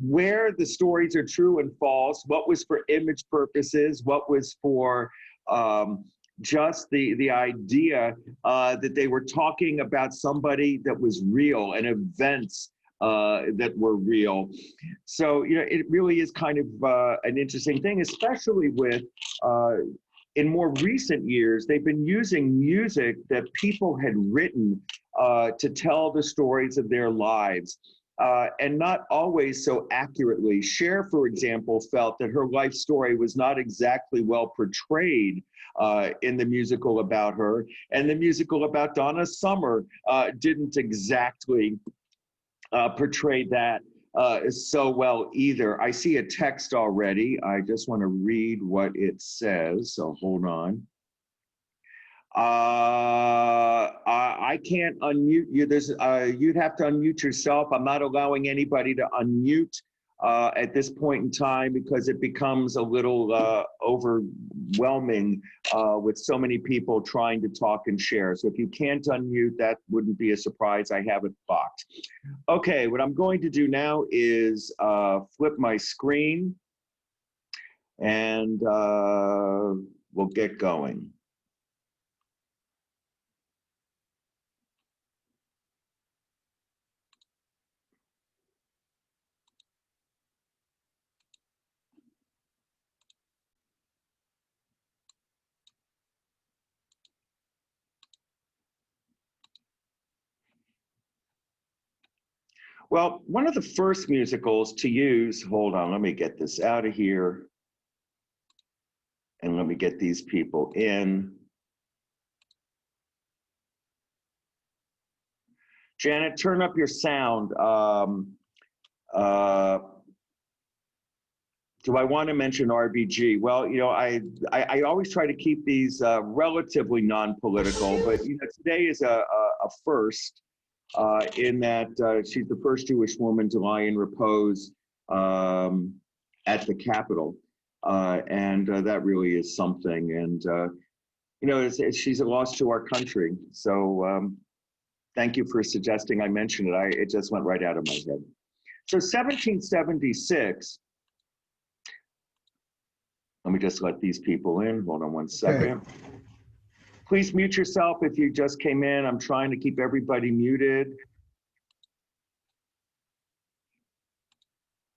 where the stories are true and false, what was for image purposes, what was for just the idea that they were talking about somebody that was real and events that were real. So, you know, it really is kind of an interesting thing, especially with in more recent years, they've been using music that people had written to tell the stories of their lives. And not always so accurately. Cher, for example, felt that her life story was not exactly well portrayed in the musical about her, and the musical about Donna Summer didn't exactly portray that so well either. I see a text already. I just want to read what it says, so hold on. I can't unmute you. You'd have to unmute yourself. I'm not allowing anybody to unmute at this point in time because it becomes a little overwhelming with so many people trying to talk and share. So if you can't unmute, that wouldn't be a surprise. I have it blocked. Okay, what I'm going to do now is flip my screen and we'll get going. Well, one of the first musicals to use, hold on, let me get this out of here. And let me get these people in. Janet, turn up your sound. Do I want to mention RBG? Well, you know, I always try to keep these relatively non-political, but you know, today is a first in that she's the first Jewish woman to lie in repose at the Capitol, and that really is something. And you know, she's a loss to our country. So thank you for suggesting I mention it. It just went right out of my head. So 1776. Let me just let these people in. Hold on one second. Okay. Please mute yourself if you just came in. I'm trying to keep everybody muted.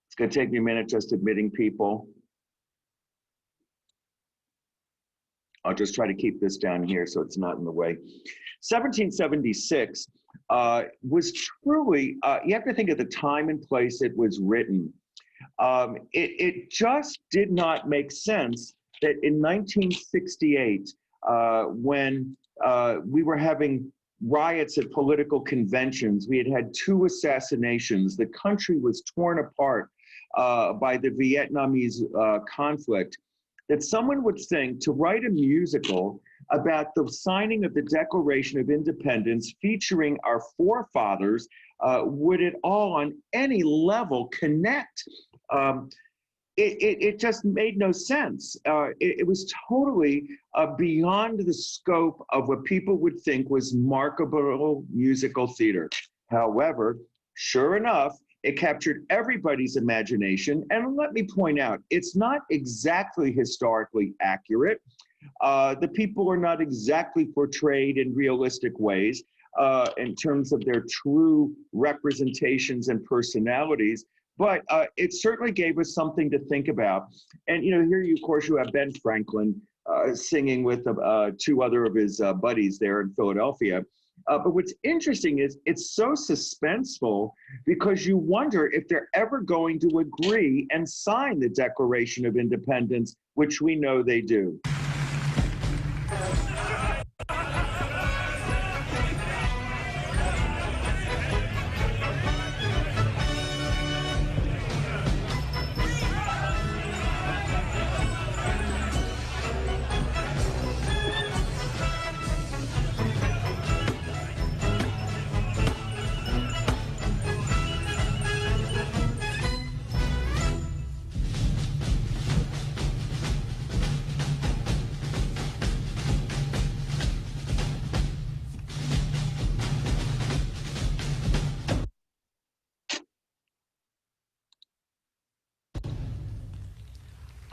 It's going to take me a minute just admitting people. I'll just try to keep this down here so it's not in the way. 1776 was truly, you have to think of the time and place it was written. It just did not make sense that in 1968, when we were having riots at political conventions, we had 2 assassinations, the country was torn apart by the Vietnamese conflict, that someone would think to write a musical about the signing of the Declaration of Independence featuring our forefathers would at all on any level connect. It just made no sense. It was totally beyond the scope of what people would think was marketable musical theater. However, sure enough, it captured everybody's imagination. And let me point out, it's not exactly historically accurate. The people are not exactly portrayed in realistic ways in terms of their true representations and personalities. But it certainly gave us something to think about. And, you know, here, you, of course, you have Ben Franklin singing with 2 other of his buddies there in Philadelphia. But what's interesting is it's so suspenseful because you wonder if they're ever going to agree and sign the Declaration of Independence, which we know they do.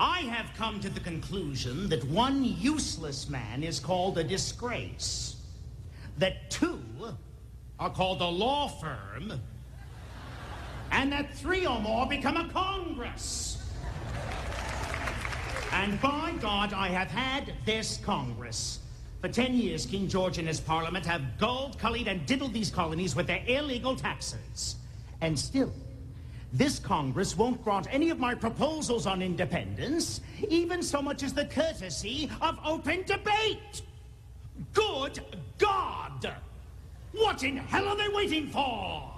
I have come to the conclusion that one useless man is called a disgrace, that two are called a law firm, and that three or more become a Congress. And by God, I have had this Congress. For 10 years, King George and his parliament have gulled, cullied, and diddled these colonies with their illegal taxes. And still, this Congress won't grant any of my proposals on independence, even so much as the courtesy of open debate. Good God! What in hell are they waiting for?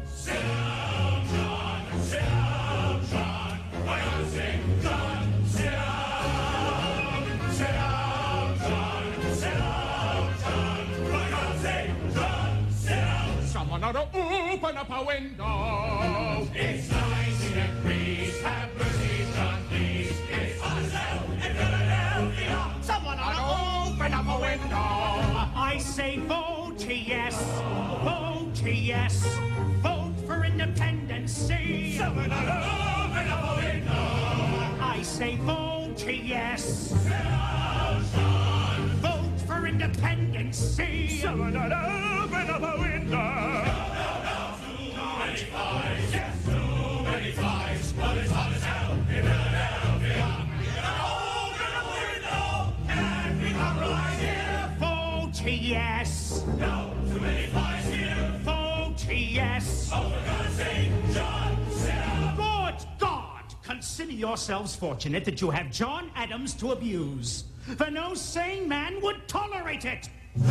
Sit down, John. Sit down, John. Why not sing, John? Sit down. Sit down, John. Sit down, John. Why not sing, John? Sit down. Someone ought to open up a window. It's 90 degrees. Have mercy, John, please. It's hot as hell in Philadelphia. Someone ought to open up a window. I say vote yes. Vote yes. Vote for independency. Someone ought to open up a window. I say vote yes. Down, John. Vote for independency. Someone ought to open up a window. No. Too many flies. Yes, too many flies. Well, it's hot as hell in Philadelphia. Open up a window and we compromise here. Vote yes. No, too many flies here. Vote yes. Oh, for God's sake, John, sit down. Good God! Consider yourselves fortunate that you have John Adams to abuse. For no sane man would tolerate it. We've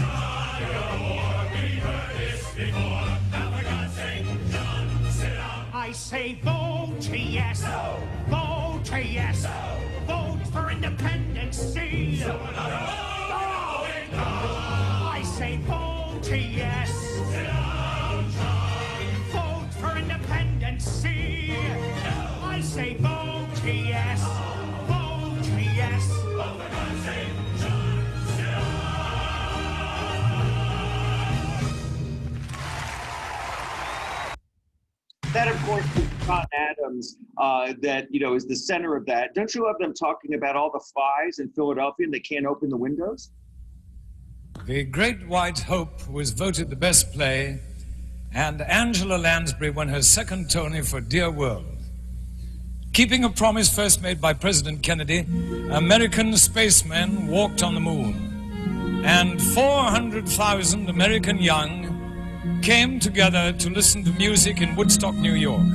heard this before. Now, for God's sake, John, sit down. I say vote yes. No. Vote yes. No. Vote for independency. Someone I say vote yes. Sit down, John. Vote for independency. No. I say vote yes. No. Vote yes. Oh, for God's sake, John, sit down. That, of course, is John Adams, that, is the center of that. Don't you love them talking about all the flies in Philadelphia and they can't open the windows? The Great White Hope was voted the best play, and Angela Lansbury won her second Tony for Dear World. Keeping a promise first made by President Kennedy, American spacemen walked on the moon, and 400,000 American young came together to listen to music in Woodstock, New York.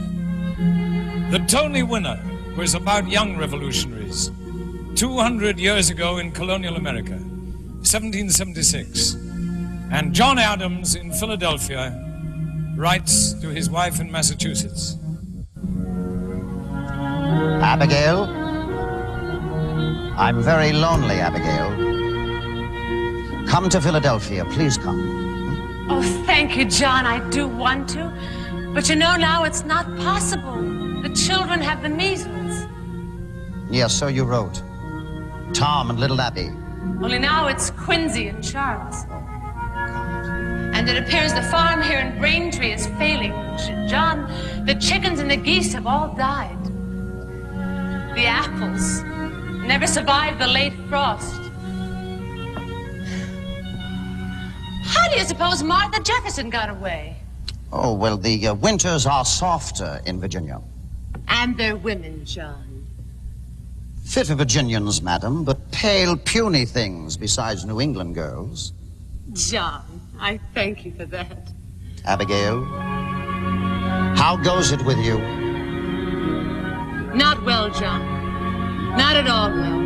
The Tony winner was about young revolutionaries 200 years ago in colonial America, 1776. And John Adams in Philadelphia writes to his wife in Massachusetts. Abigail, I'm very lonely, Abigail. Come to Philadelphia, please come. Oh, thank you, John. I do want to. But now it's not possible. The children have the measles. Yes, so you wrote. Tom and little Abby. Only now it's Quincy and Charles. And it appears the farm here in Braintree is failing. John, the chickens and the geese have all died. The apples never survived the late frost. How do you suppose Martha Jefferson got away? Oh, well, the winters are softer in Virginia. And they're women, John. Fit for Virginians, madam, but pale, puny things besides New England girls. John, I thank you for that. Abigail, how goes it with you? Not well, John. Not at all well.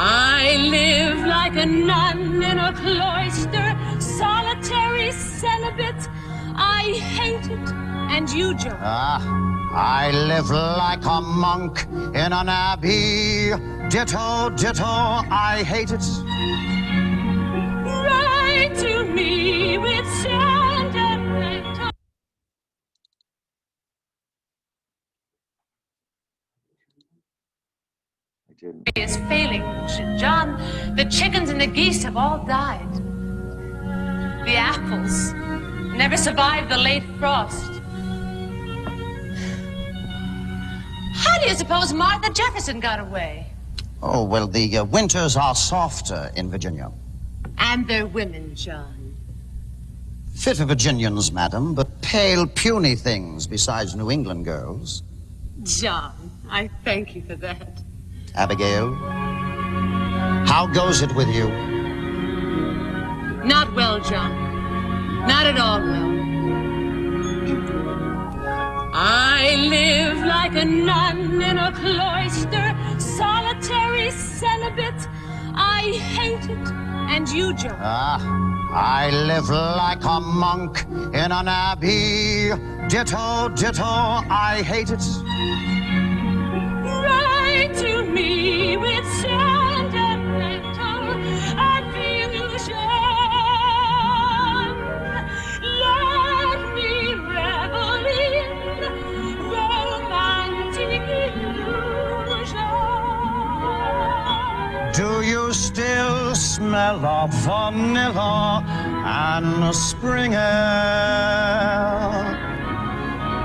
I live like a nun in a cloister, solitary celibate. I hate it. And you, John? I live like a monk in an abbey. Ditto, ditto, I hate it. Write to me with sand and rain. Is failing, John. The chickens and the geese have all died. The apples never survived the late frost. How do you suppose Martha Jefferson got away? Oh, well, the winters are softer in Virginia. And they're women, John. Fit for Virginians, madam, but pale, puny things besides New England girls. John, I thank you for that. Abigail, how goes it with you? Not well, John. Not at all well. I live like a nun in a cloister, solitary celibate. I hate it. And you, John? I live like a monk in an abbey. Ditto, ditto, I hate it. Write to me with sentimental effusion. Let me revel in romantic illusion. Do you still smell of vanilla and spring air?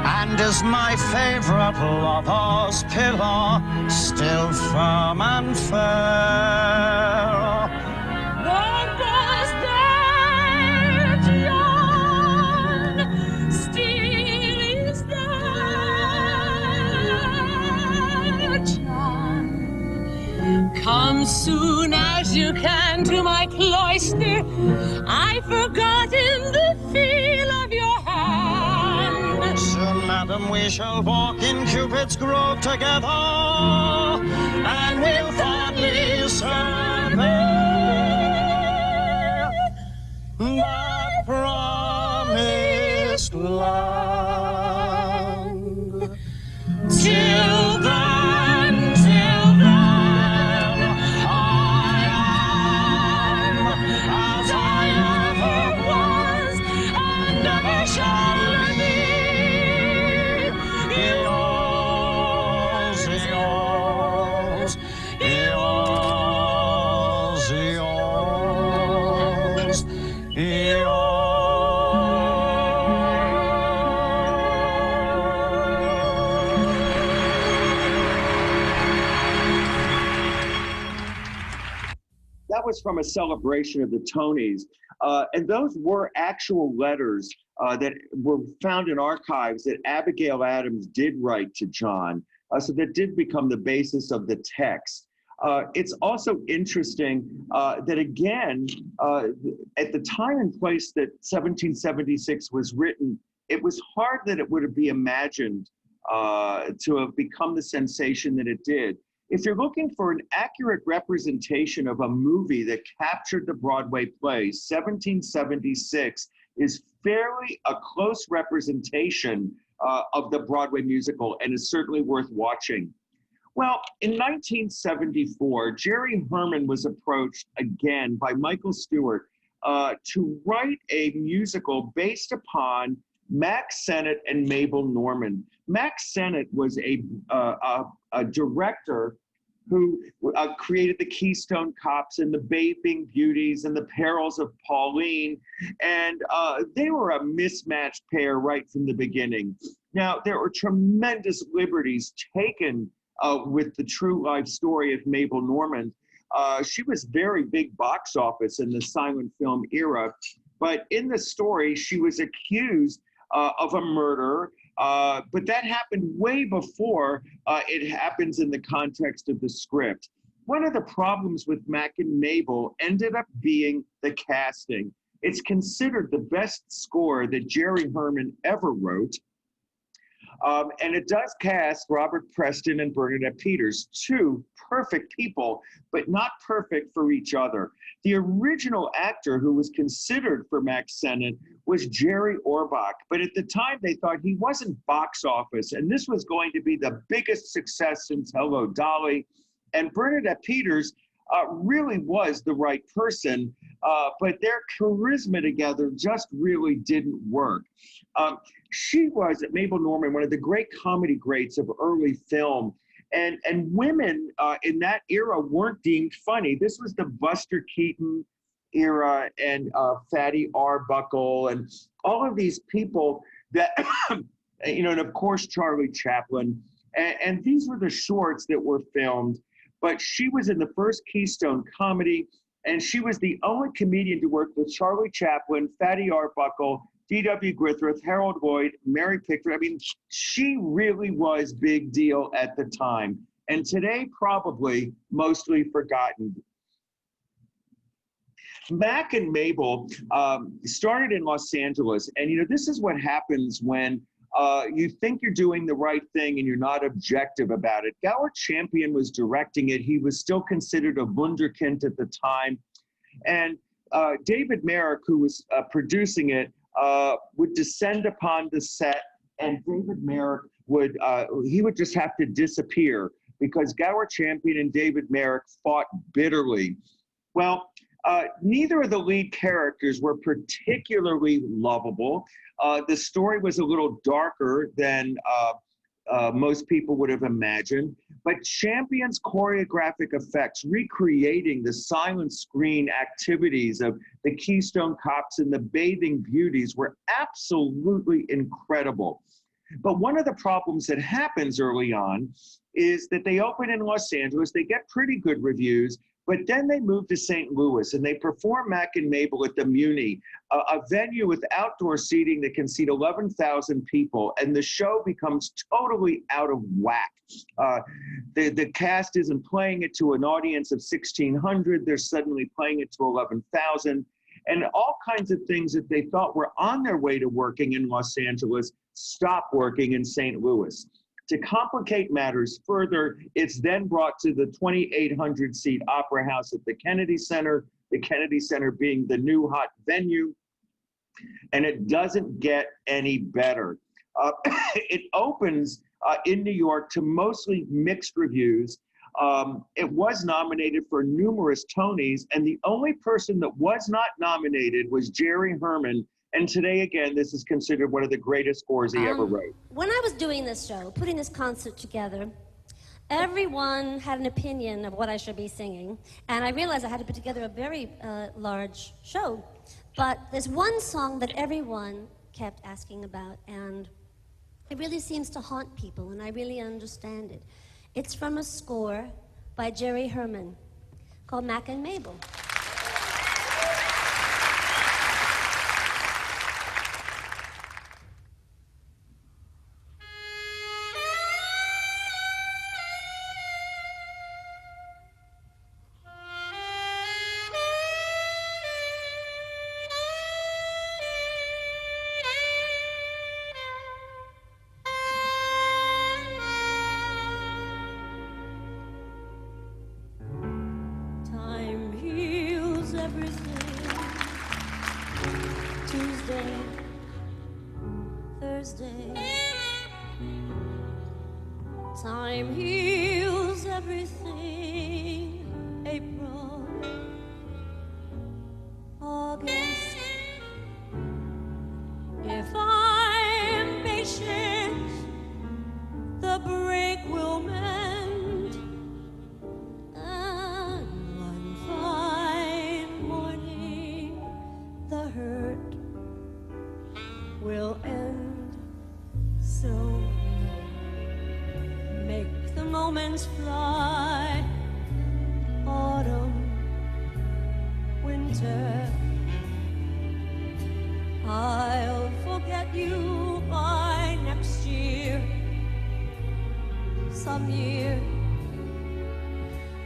And is my favorite lover's pillow still firm and fair? What was there, John? Still is there, John. Come soon as you can to my cloister. I've forgotten the feel of your hand. Soon, madam, we shall walk in Cupid's grove together, and we'll fondly survey that promised land. Till then, I am as I ever was and never shall be. Yours, yours, yours, yours, yours. That was from a celebration of the Tonys. And those were actual letters that were found in archives that Abigail Adams did write to John. So that did become the basis of the text. It's also interesting that, again, at the time and place that 1776 was written, it was hard that it would be imagined to have become the sensation that it did. If you're looking for an accurate representation of a movie that captured the Broadway play, 1776 is fairly a close representation of the Broadway musical, and is certainly worth watching. Well, in 1974, Jerry Herman was approached again by Michael Stewart to write a musical based upon Max Sennett and Mabel Normand. Max Sennett was a director who created the Keystone Cops and the Babing Beauties and the Perils of Pauline. And they were a mismatched pair right from the beginning. Now, there were tremendous liberties taken with the true life story of Mabel Normand. She was very big box office in the silent film era, but in the story, she was accused of a murder, but that happened way before it happens in the context of the script. One of the problems with Mac and Mabel ended up being the casting. It's considered the best score that Jerry Herman ever wrote. And it does cast Robert Preston and Bernadette Peters, two perfect people, but not perfect for each other. The original actor who was considered for Max Sennett was Jerry Orbach, but at the time they thought he wasn't box office, and this was going to be the biggest success since Hello, Dolly. And Bernadette Peters really was the right person, but their charisma together just really didn't work. She was, Mabel Normand, one of the great comedy greats of early film. And women in that era weren't deemed funny. This was the Buster Keaton era and Fatty Arbuckle and all of these people that, and of course, Charlie Chaplin. And these were the shorts that were filmed. But she was in the first Keystone comedy, and she was the only comedian to work with Charlie Chaplin, Fatty Arbuckle, D.W. Griffith, Harold Lloyd, Mary Pickford. I mean, she really was big deal at the time. And today, probably mostly forgotten. Mac and Mabel started in Los Angeles. And, you know, this is what happens when you think you're doing the right thing and you're not objective about it. Gower Champion was directing it. He was still considered a wunderkind at the time. And David Merrick, who was producing it, would descend upon the set, and David Merrick would just have to disappear because Gower Champion and David Merrick fought bitterly. Well, neither of the lead characters were particularly lovable. The story was a little darker than most people would have imagined, but Champion's choreographic effects, recreating the silent screen activities of the Keystone Cops and the Bathing Beauties, were absolutely incredible. But one of the problems that happens early on is that they open in Los Angeles, they get pretty good reviews, but then they move to St. Louis and they perform Mac and Mabel at the Muni, a venue with outdoor seating that can seat 11,000 people, and the show becomes totally out of whack. The cast isn't playing it to an audience of 1,600, they're suddenly playing it to 11,000, and all kinds of things that they thought were on their way to working in Los Angeles stop working in St. Louis. To complicate matters further, it's then brought to the 2,800-seat Opera House at the Kennedy Center being the new hot venue, and it doesn't get any better. It opens in New York to mostly mixed reviews. It was nominated for numerous Tonys, and the only person that was not nominated was Jerry Herman. And today, again, this is considered one of the greatest scores he ever wrote. When I was doing this show, putting this concert together, everyone had an opinion of what I should be singing. And I realized I had to put together a very large show. But there's one song that everyone kept asking about, and it really seems to haunt people, and I really understand it. It's from a score by Jerry Herman called Mac and Mabel. Time heals everything. April, August. If I'm patient, the break will mend. And one fine morning, the hurt will end. So make the moments fly. Autumn, winter, I'll forget you by next year. Some year,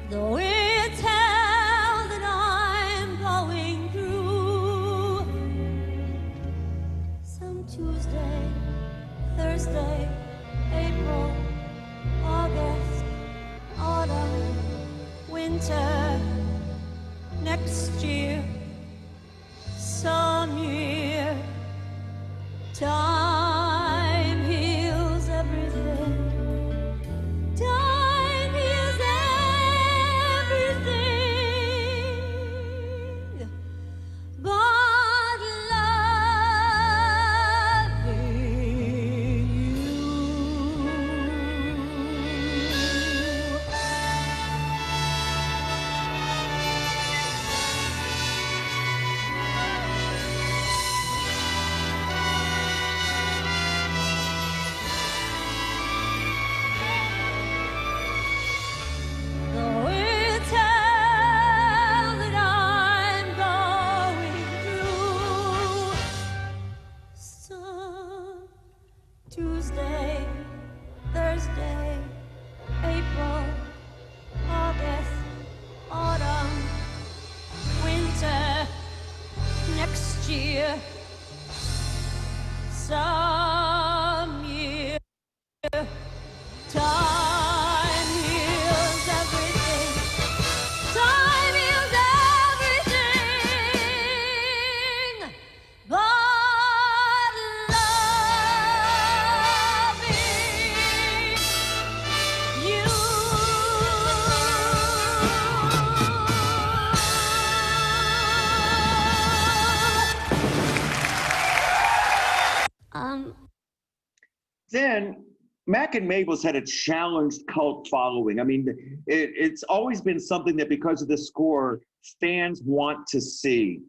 though it's hell that I'm going through. Some Tuesday, Thursday, April, August, autumn, winter, next year, some year, time heals everything. Time heals everything. But loving you. Tuesday, Thursday, April, August, autumn, winter, next year, some year, time heals everything, time heals everything, but loving you. Then Mac and Mabel's had a challenged cult following. I mean, it's always been something that because of the score, fans want to see.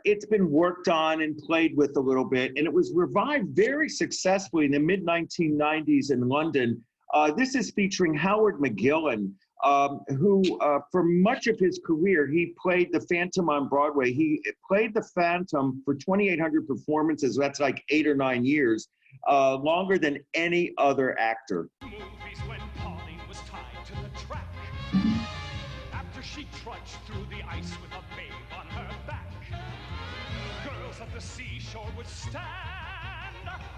It's been worked on and played with a little bit, and it was revived very successfully in the mid-1990s in London. This is featuring Howard McGillin, who for much of his career, he played the Phantom on Broadway. He played the Phantom for 2,800 performances. That's like 8 or 9 years. Longer than any other actor. Movies when Pauline was tied to the track. After she trudged through the ice with a babe on her back. Girls at the seashore would stand,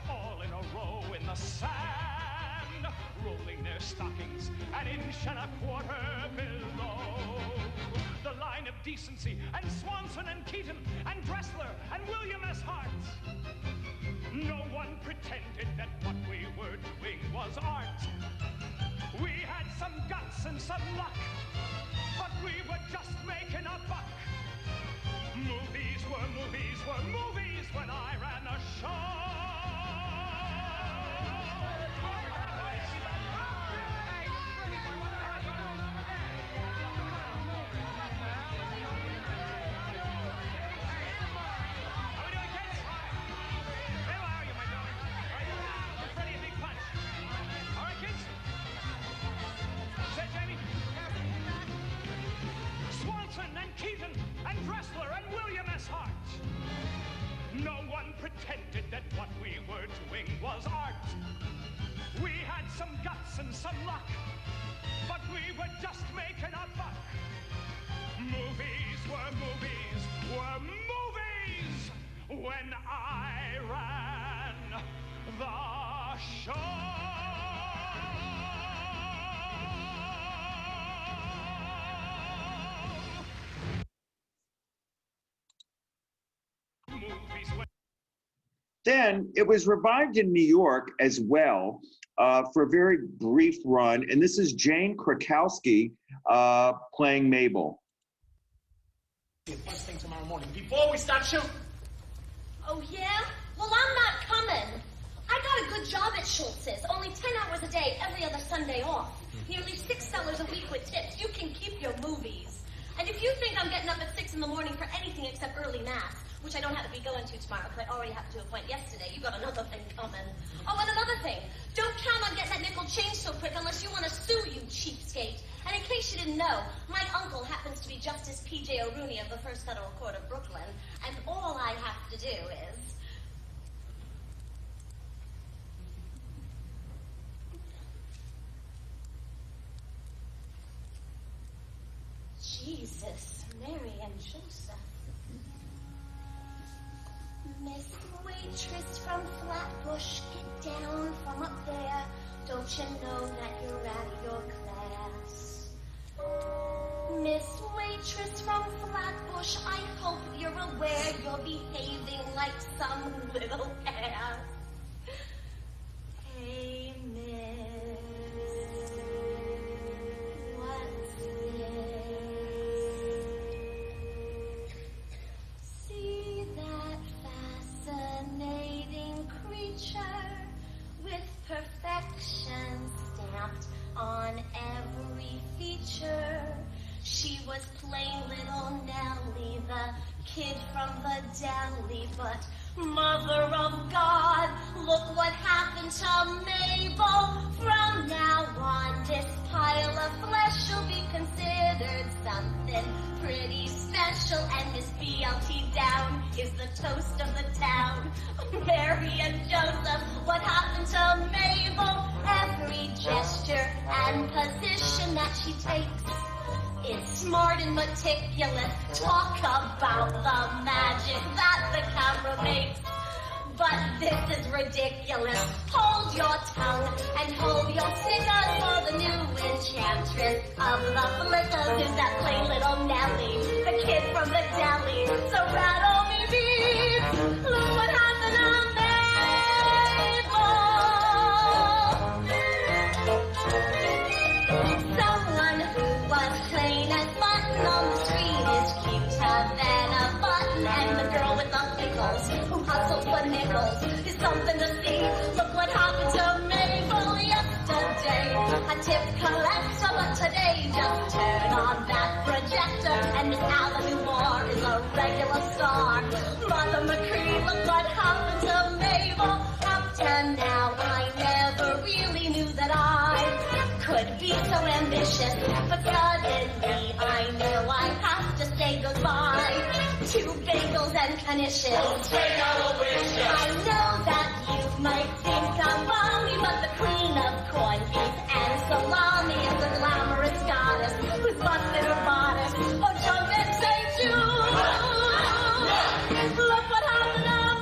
all in a row in the sand, rolling their stockings an inch and a quarter below the line of decency. And Swanson and Keaton and Dressler and William S. Hart. No one pretended that what we were doing was art. We had some guts and some luck, but we were just making a buck. Movies were movies were movies when I ran the show. Keaton and Dressler and William S. Hart. No one pretended that what we were doing was art. We had some guts and some luck, but we were just making a buck. Movies were movies were movies when I ran the show. Then it was revived in New York as well for a very brief run. And this is Jane Krakowski playing Mabel. First thing tomorrow morning, before we start shooting. Oh, yeah? Well, I'm not coming. I got a good job at Schultz's. Only 10 hours a day, every other Sunday off. Nearly $6 a week with tips. You can keep your movies. And if you think I'm getting up at 6 in the morning for anything except early mass, which I don't have to be going to tomorrow because I already had to appoint yesterday, you got another thing coming. Oh, and another thing. Don't count on getting that nickel change so quick unless you want to sue, you cheapskate. And in case you didn't know, my uncle happens to be Justice P.J. O'Rooney of the First Federal Court of Brooklyn, and all I have to do is... Jesus, Mary and Joseph. Miss Waitress from Flatbush, get down from up there. Don't you know that you're out of your class? Miss Waitress from Flatbush, I hope you're aware you're behaving like some little ass. Hey, miss, what's this? See that fascinating creature with perfection stamped on every feature? She was plain little Nellie, the kid from the deli, but Mother of God, look what happened to Mabel. From now on, this pile of flesh will be considered something pretty special, and Miss BLT down is the toast of the town. Mary and Joseph, what happened to position that she takes. It's smart and meticulous. Talk about the magic that the camera makes. But this is ridiculous. Hold your tongue and hold your stickers for the new enchantress of the flickers. Is that plain little Nellie, the kid from the deli? So rattle me beads. Look what happened on Mabel. Someone who was plain as mutton on the street is cuter than a button, and the girl with the pickles who hustles for nickels is something to see. Look what happened to Mabel yesterday. A tip collector, but today just turn on that projector, and Miss Avenue Moore is a regular star. Mother McCree, look what happened to Mabel. Up to now, I never really knew that I could be so ambitious, but suddenly I know I have to say goodbye to bagels and knishes. I know that you might think I'm balmy, but the queen of corned beef and salami is a glamorous goddess who's busted her bodice. Oh, jump and say Jew. Look what happened on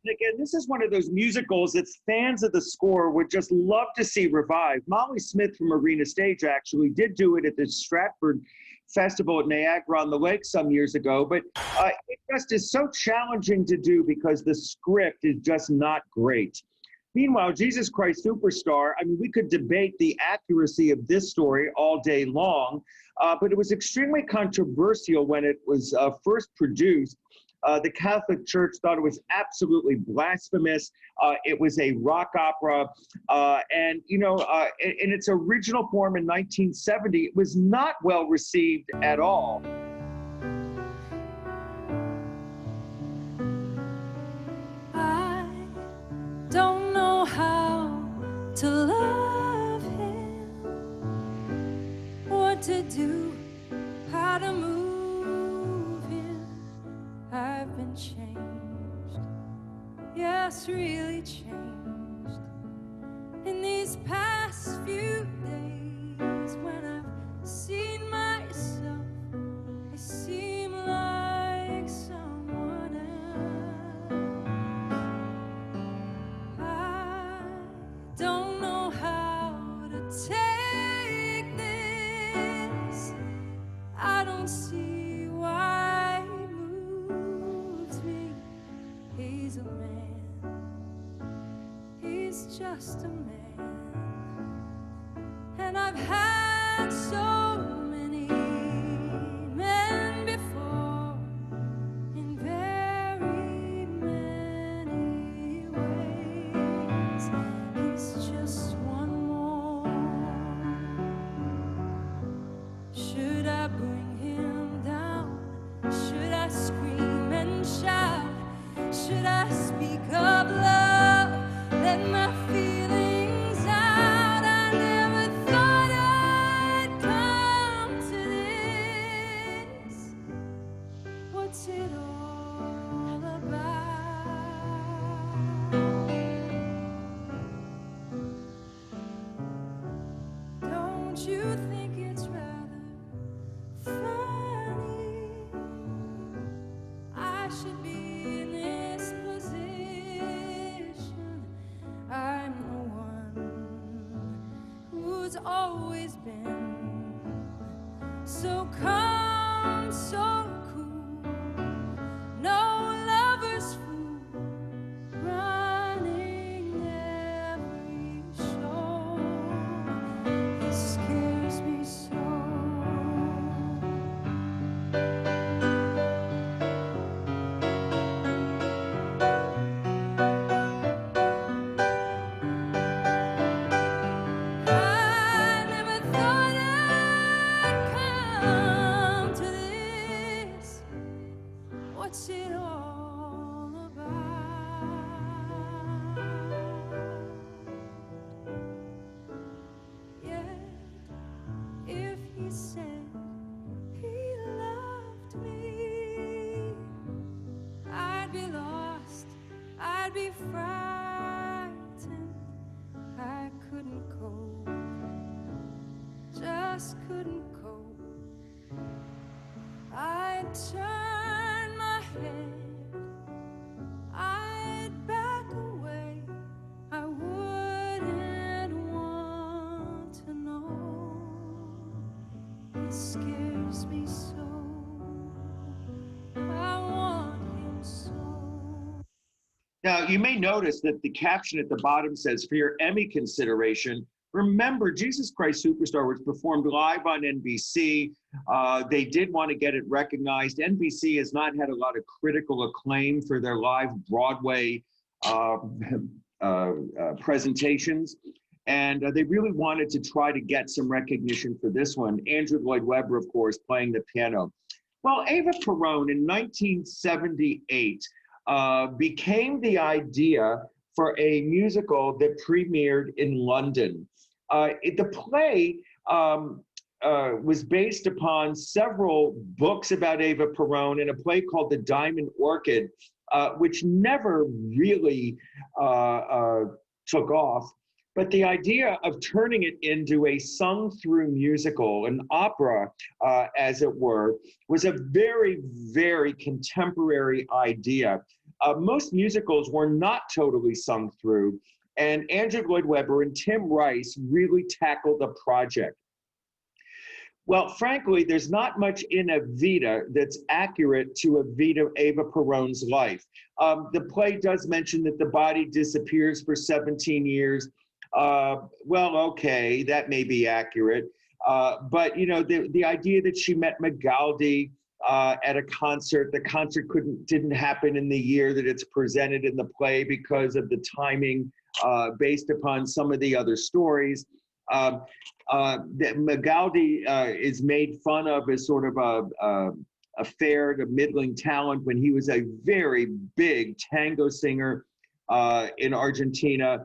Again, this is one of those musicals that fans of the score would just love to see revived. Molly Smith from Arena Stage actually did do it at the Stratford Festival at Niagara-on-the-Lake some years ago, but it just is so challenging to do because the script is just not great. Meanwhile, Jesus Christ Superstar, I mean, we could debate the accuracy of this story all day long, but it was extremely controversial when it was first produced. The Catholic Church thought it was absolutely blasphemous. It was a rock opera. And, you know, in its original form in 1970, it was not well received at all. I don't know how to love him, what to do, how to move him. I've been changed, yes, really changed in these past few days. When I've seen myself, I seem like someone else. I don't know how to take this. I don't see why he moves me. He's a man, he's just a man. And I've had so many men before, Should I bring him down? Should I scream and shout? Should I speak of love? Let my feelings out. I never thought I'd come to this. What's it all about? Don't you think it's rather funny? I should be in this position. I'm the one who's always been so calm, so cool. No lover's fool, running every show. It scares me so. I never thought I'd come to this. What's it all about? Yet, if he said he loved me, I'd be lost, I'd be frightened. I couldn't cope, just couldn't cope. I'd turn my head, I'd back away. I wouldn't want to know. It scares me so. I want him so. Now, you may notice that the caption at the bottom says, for your Emmy consideration, remember, Jesus Christ Superstar was performed live on NBC. They did want to get it recognized. NBC has not had a lot of critical acclaim for their live Broadway presentations. And they really wanted to try to get some recognition for this one. Andrew Lloyd Webber, of course, playing the piano. Well, Eva Peron in 1978 became the idea for a musical that premiered in London. The play was based upon several books about Eva Peron and a play called The Diamond Orchid, which never really took off. But the idea of turning it into a sung-through musical, an opera, as it were, was a very, very contemporary idea. Most musicals were not totally sung through, and Andrew Lloyd Webber and Tim Rice really tackled the project. Well, frankly, there's not much in Evita that's accurate to Eva Peron's life. The play does mention that the body disappears for 17 years. Well, okay, that may be accurate. But, you know, the idea that she met Magaldi at a concert, the concert didn't happen in the year that it's presented in the play because of the timing based upon some of the other stories. That Magaldi is made fun of as sort of a fair to middling talent when he was a very big tango singer in Argentina.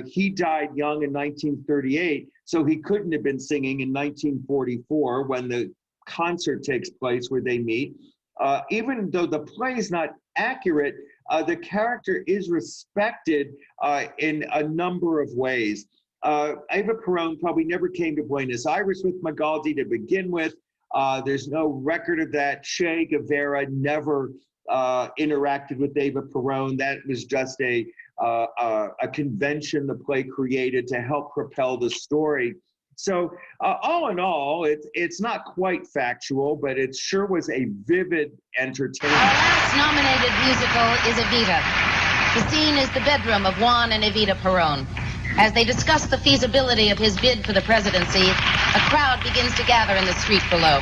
He died young in 1938, so he couldn't have been singing in 1944 when the concert takes place where they meet. Even though the play is not accurate, the character is respected in a number of ways. Eva Peron probably never came to Buenos Aires with Magaldi to begin with. There's no record of that. Che Guevara never interacted with Eva Peron. That was just a convention the play created to help propel the story. So all in all, it's not quite factual, but it sure was a vivid entertainment. Our last nominated musical is Evita. The scene is the bedroom of Juan and Evita Peron. As they discuss the feasibility of his bid for the presidency, a crowd begins to gather in the street below.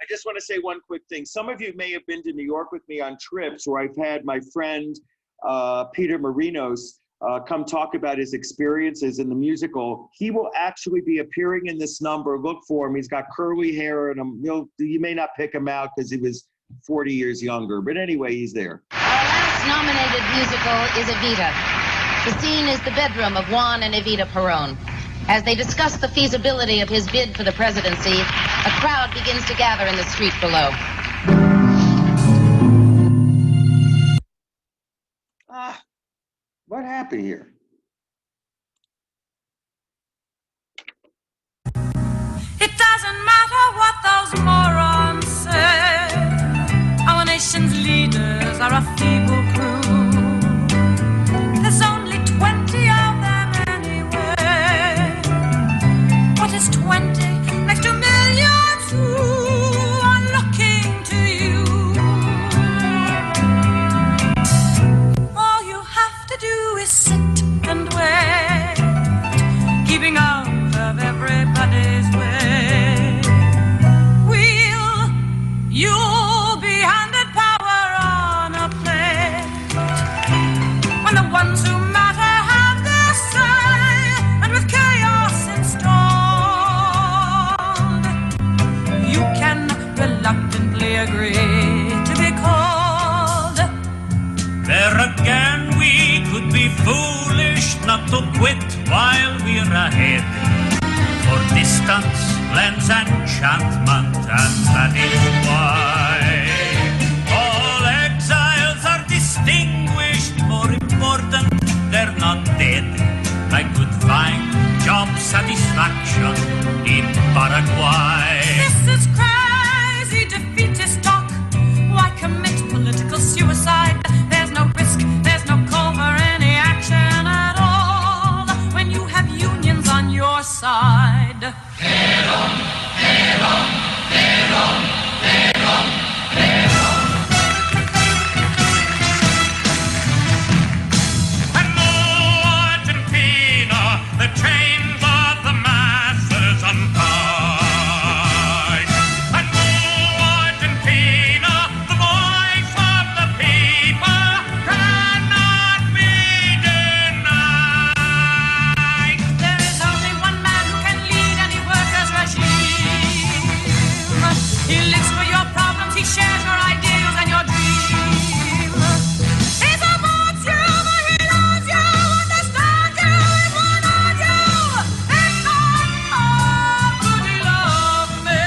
I just want to say one quick thing. Some of you may have been to New York with me on trips where I've had my friend Peter Marinos come talk about his experiences in the musical. He will actually be appearing in this number. Look for him. He's got curly hair, and you may not pick him out because he was 40 years younger. But anyway, he's there. Our last nominated musical is Evita. The scene is the bedroom of Juan and Evita Perón. As they discuss the feasibility of his bid for the presidency, a crowd begins to gather in the street below. What happened here? It doesn't matter what those morons say. Our nation's leaders are a feeble crew. There's only 20 of them anyway. What is 20 next to millions who are looking to you? All you have to do is sit and wait, keeping out of everybody's way. You'll be handed power on a plate when the ones who matter have their say, and with chaos installed, you can reluctantly agree to be called. There again, we could be foolish not to quit while we're ahead. For distance lends enchantment, and that is why all exiles are distinguished. More important, they're not dead. I could find job satisfaction in Paraguay. This is crazy defeatist talk. Why commit political suicide? There's no risk, there's no call for any action at all when you have unions on your side. Perón, Perón, Perón, Perón, Perón. And no Argentina, the chains of the masses untied. And no Argentina, the voice of the people cannot be denied. There is only one man who can lead any workers' regime. He lives for your problems, he shares your ideals and your dreams. He supports you, but he loves you, understands you, is one on you. It's not all good, he loves me.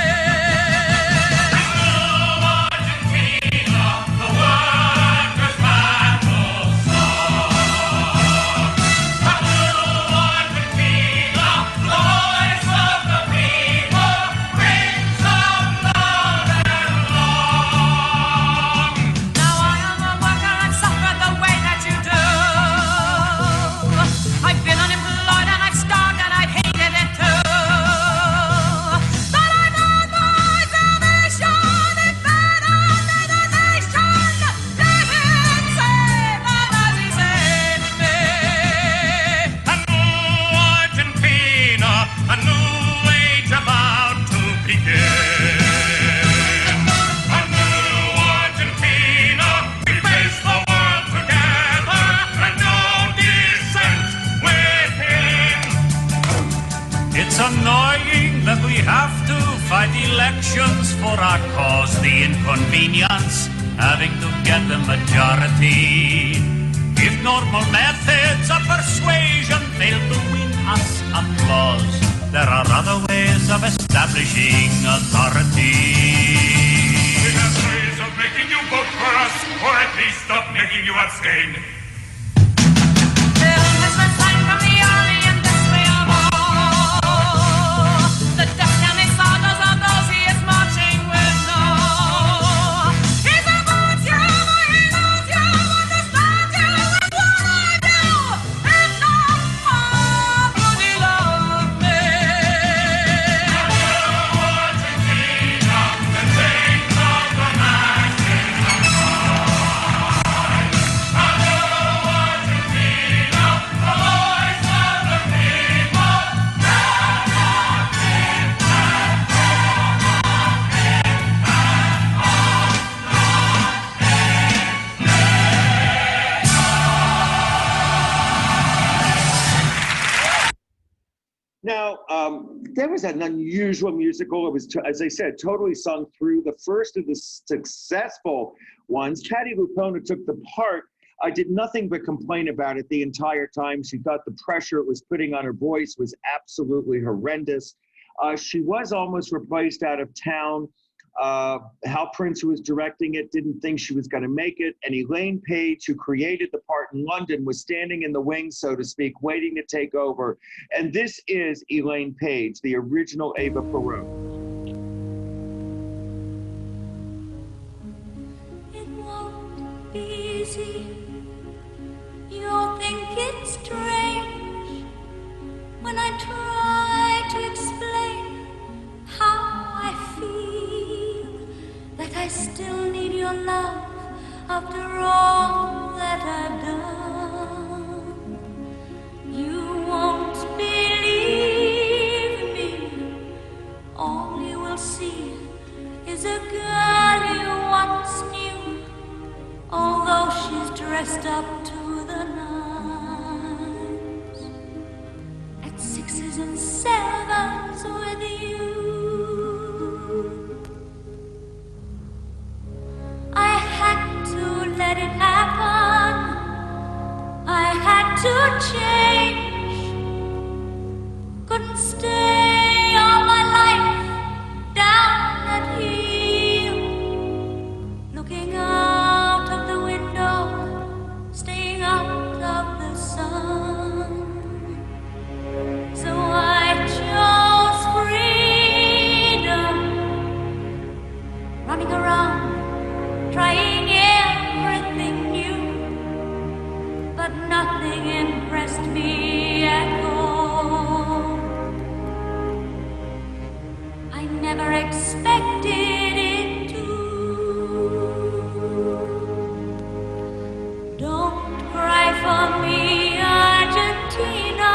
Argentina, the workers' battle song. Argentina, the voice of the people rings out loud and long. Now I am a worker and suffer the way that you do. I've been unemployed and I've starved and I've hated it too. But I found my salvation in better than a nation. Let him save as he saved me. A new Argentina, a new age about to begin. A new Argentina, we face the world together, and no dissent within. It's annoying that we have to fight elections for our cause, the inconvenience having to get the majority. If normal methods of persuasion fail to win us applause, there are other ways of establishing authority. We have ways of making you vote for us, or at least of making you abstain. Bill has resigned from the army in this way of all. The death county sagas of those he is marching with now. He supports you, but he knows you, understands you, is what I do. It's not all good, he loves me. Argentina, the chains of the masses untied. there was an unusual musical. It was, as I said, totally sung through. The first of the successful ones. Patti LuPone took the part. I did nothing but complain about it the entire time. She thought the pressure it was putting on her voice was absolutely horrendous. She was almost replaced out of town. Hal Prince, who was directing it, didn't think she was going to make it. And Elaine Paige, who created the part in London, was standing in the wings, so to speak, waiting to take over. And this is Elaine Paige, the original Eva Peron. It won't be easy. You'll think it's strange when I try to explain how I feel, that I still need your love after all that I've done. You won't believe me. All you will see is a girl you once knew, although she's dressed up to the nines, at sixes and sevens with you. I had to let it happen. I had to change. Couldn't stay all my life down at heel, looking out of the window, staying out of the sun. So I chose freedom, running around, trying everything new, but nothing impressed me at all. I never expected it to. Don't cry for me, Argentina.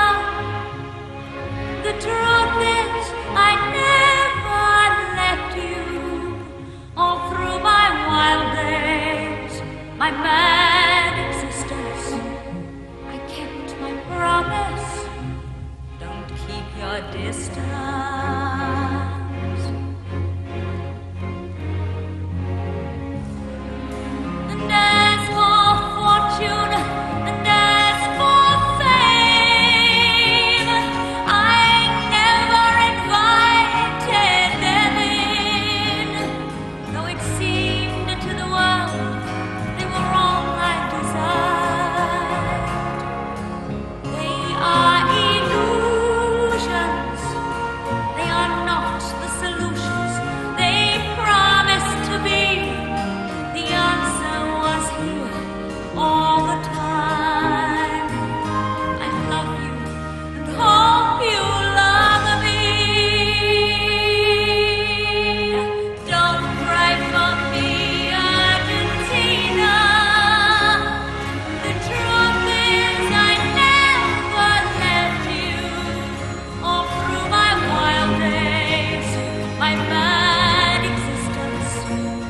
The truth is, I never left you. All through my wild days, my mad existence, I kept my promise. Don't keep your distance. And as for fortune, and as for fame, I never invited them in, though it seemed to the world they were all I desired. They are illusions, they are not the solutions they promised to be. The answer was here all the time. I love you and hope you love me. Don't cry for me, Argentina. The truth is, I never left you. All through my wild days, my mad existence,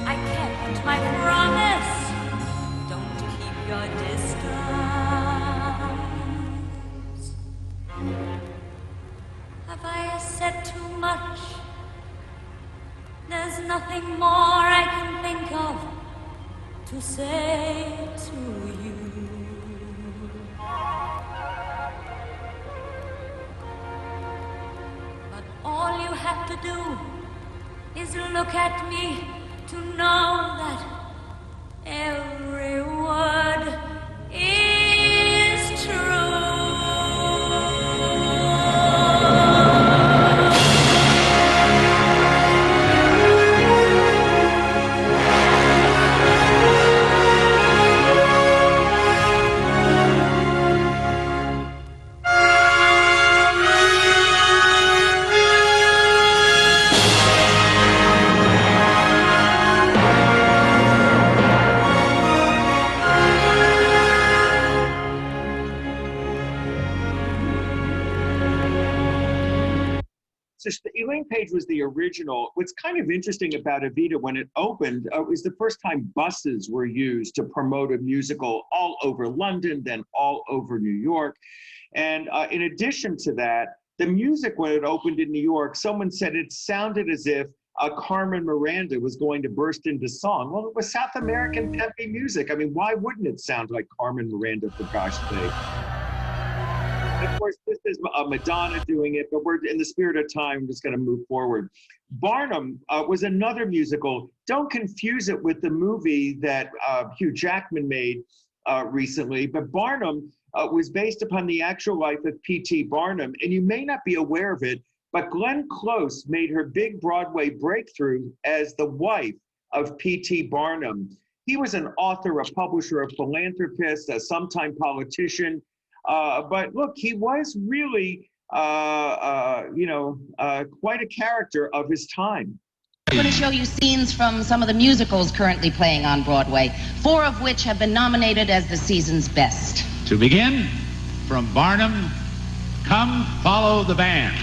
I kept my promise. Don't keep your distance. Have I said too much? There's nothing more I can think of to say to you. But all you have to do is look at me to know that every word is true. So Elaine Paige was the original. What's kind of interesting about Evita when it opened, it was the first time buses were used to promote a musical all over London, then all over New York. And in addition to that, The music, when it opened in New York, someone said it sounded as if Carmen Miranda was going to burst into song. Well, it was South American peppy music. I mean, why wouldn't it sound like Carmen Miranda, for gosh sake? Of course, this is Madonna doing it, but we're in the spirit of time, just going to move forward. Barnum was another musical. Don't confuse it with the movie that Hugh Jackman made recently, but Barnum was based upon the actual life of P.T. Barnum, and you may not be aware of it, but Glenn Close made her big Broadway breakthrough as the wife of P.T. Barnum. He was an author, a publisher, a philanthropist, a sometime politician. But look, he was really, quite a character of his time. I'm going to show you scenes from some of the musicals currently playing on Broadway, 4 of which have been nominated as the season's best. To begin, from Barnum, Come Follow the Band.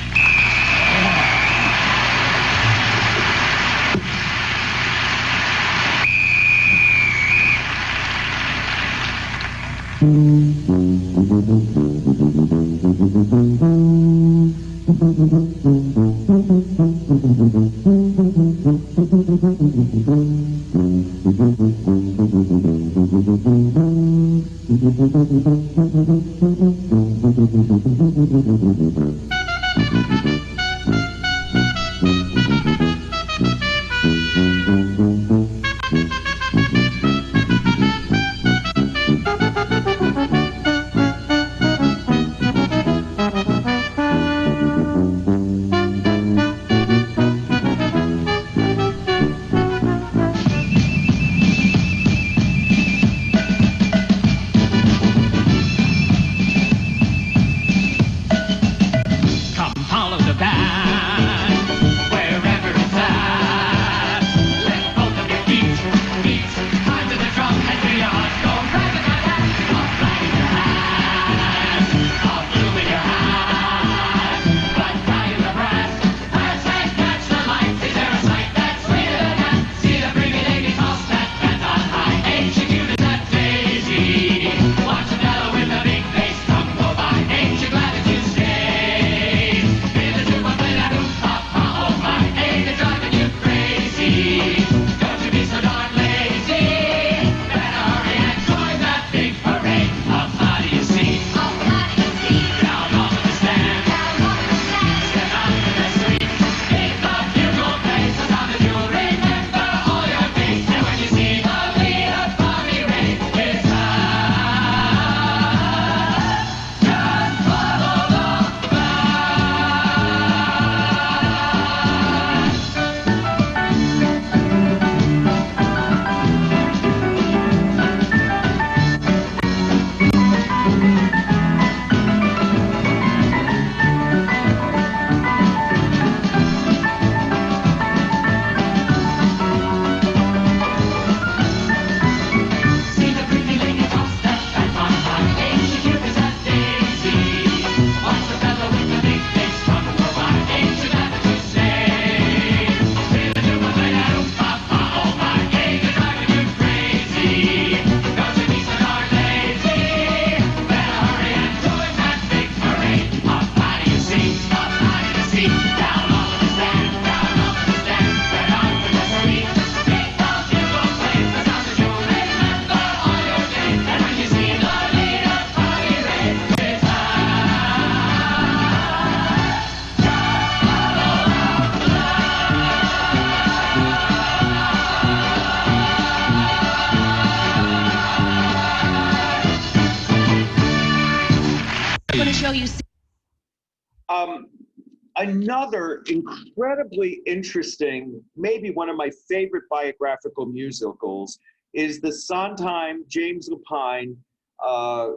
Another incredibly interesting, maybe one of my favorite biographical musicals, is the Sondheim James Lapine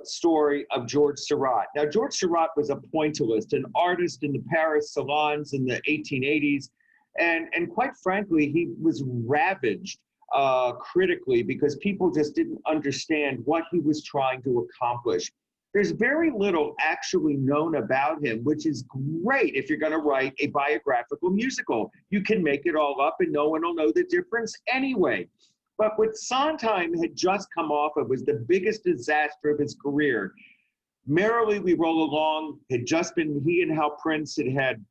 story of George Seurat. Now, George Seurat was a pointillist, an artist in the Paris salons in the 1880s, and quite frankly, he was ravaged critically because people just didn't understand what he was trying to accomplish. There's very little actually known about him, which is great if you're going to write a biographical musical. You can make it all up and no one will know the difference anyway. But what Sondheim had just come off of was the biggest disaster of his career. Merrily We Roll Along had just been, he and Hal Prince had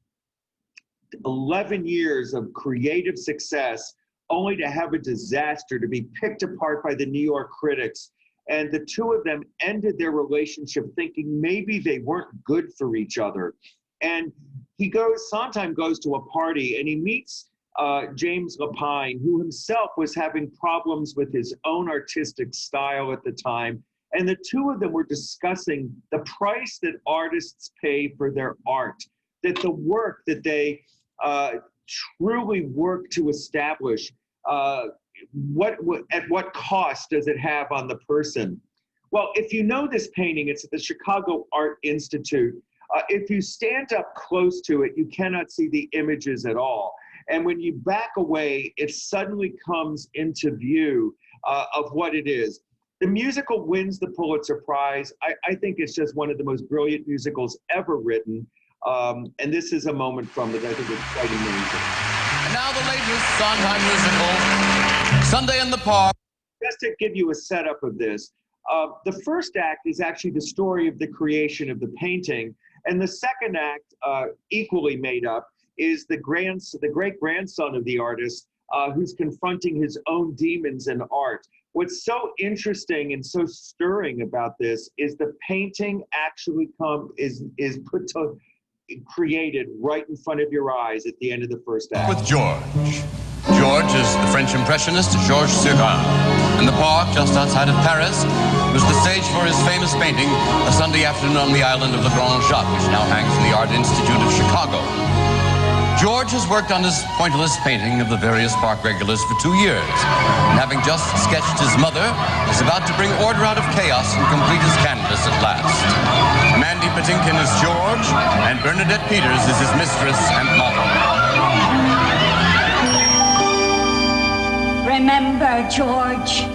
11 years of creative success, only to have a disaster, to be picked apart by the New York critics. And the two of them ended their relationship thinking maybe they weren't good for each other. And Sondheim goes to a party and he meets James Lapine, who himself was having problems with his own artistic style at the time. And the two of them were discussing the price that artists pay for their art, that the work that they truly work to establish, at what cost does it have on the person? Well, if you know this painting, it's at the Chicago Art Institute. If you stand up close to it, you cannot see the images at all. And when you back away, it suddenly comes into view of what it is. The musical wins the Pulitzer Prize. I think it's just one of the most brilliant musicals ever written. And this is a moment from it I think it's quite amazing. And now the latest Sondheim musical, Sunday in the Park. Just to give you a setup of this, the first act is actually the story of the creation of the painting. And the second act, equally made up, is the great-grandson of the artist who's confronting his own demons in art. What's so interesting and so stirring about this is the painting actually is created right in front of your eyes at the end of the first act. With George. George is the French impressionist Georges Seurat. And the park, just outside of Paris, was the stage for his famous painting, A Sunday Afternoon on the Island of the Grand Jacques, which now hangs in the Art Institute of Chicago. George has worked on his pointillist painting of the various park regulars for 2 years, and having just sketched his mother, is about to bring order out of chaos and complete his canvas at last. Mandy Patinkin is George, and Bernadette Peters is his mistress and model. Remember, George.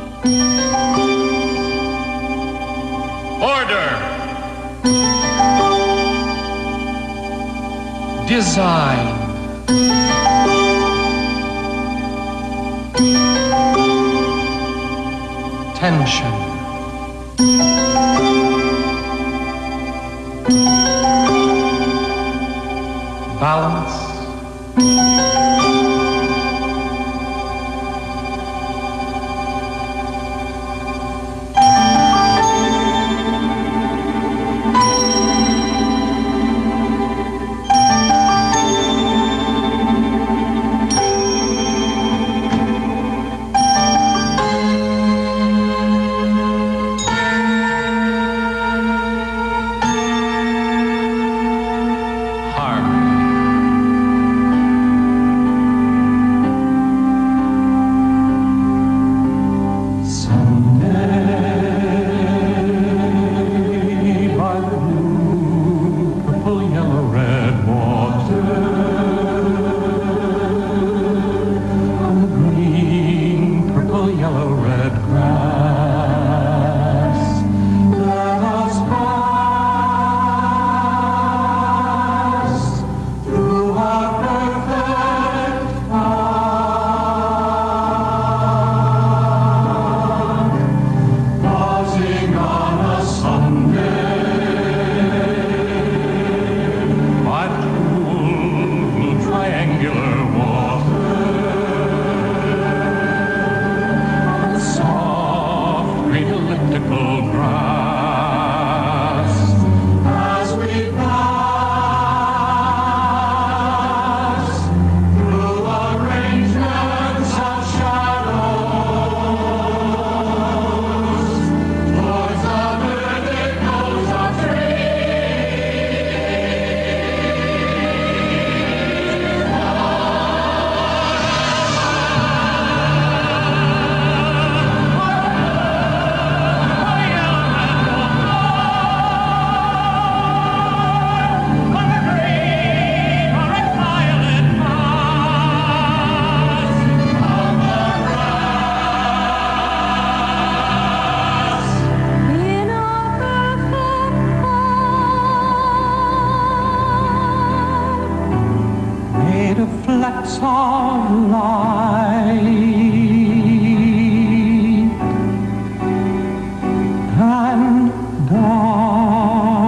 Order! Design. Tension. Balance. Flats of light and dark.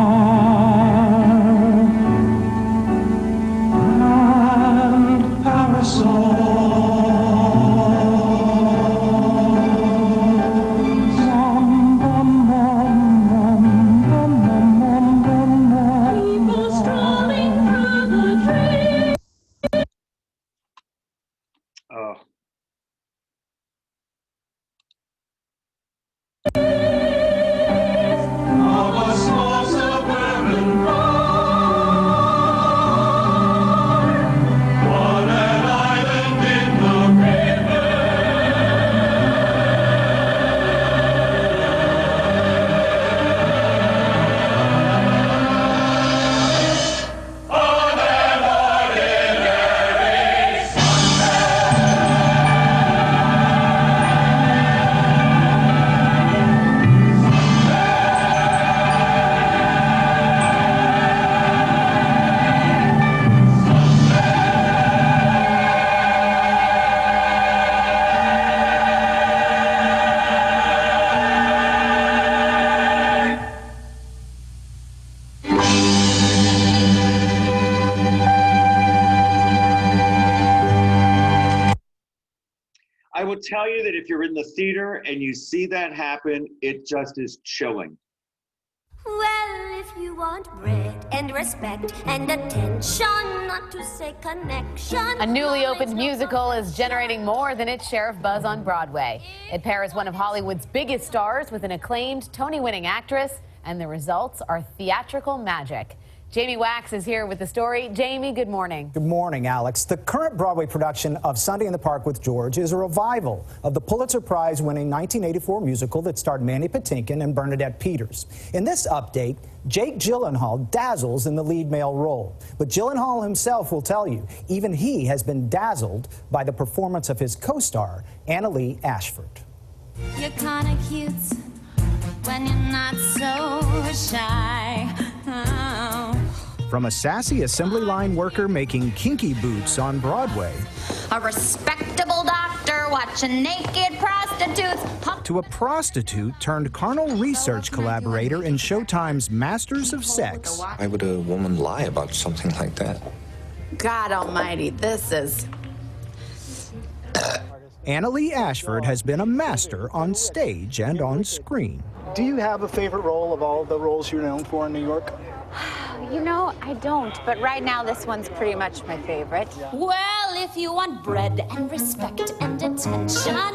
will tell you that if you're in the theater and you see that happen, it just is chilling. Well, if you want bread and respect and attention, not to say connection. A newly opened musical is generating more than its share of buzz on Broadway. It pairs one of Hollywood's biggest stars with an acclaimed Tony-winning actress, and the results are theatrical magic. Jamie Wax is here with the story. Jamie, good morning. Good morning, Alex. The current Broadway production of Sunday in the Park with George is a revival of the Pulitzer Prize-winning 1984 musical that starred Mandy Patinkin and Bernadette Peters. In this update, Jake Gyllenhaal dazzles in the lead male role. But Gyllenhaal himself will tell you, even he has been dazzled by the performance of his co-star, Annalee Ashford. You're kinda cute when you're not so shy. Oh. From a sassy assembly line worker making kinky boots on Broadway, A respectable doctor watching naked prostitutes. to a prostitute turned carnal research collaborator in Showtime's Masters of Sex, Why would a woman lie about something like that? God almighty, this is... Annalee Ashford has been a master on stage and on screen. Do you have a favorite role of all the roles you're known for in New York? You know, I don't, but right now this one's pretty much my favorite. Well, if you want bread and respect and attention.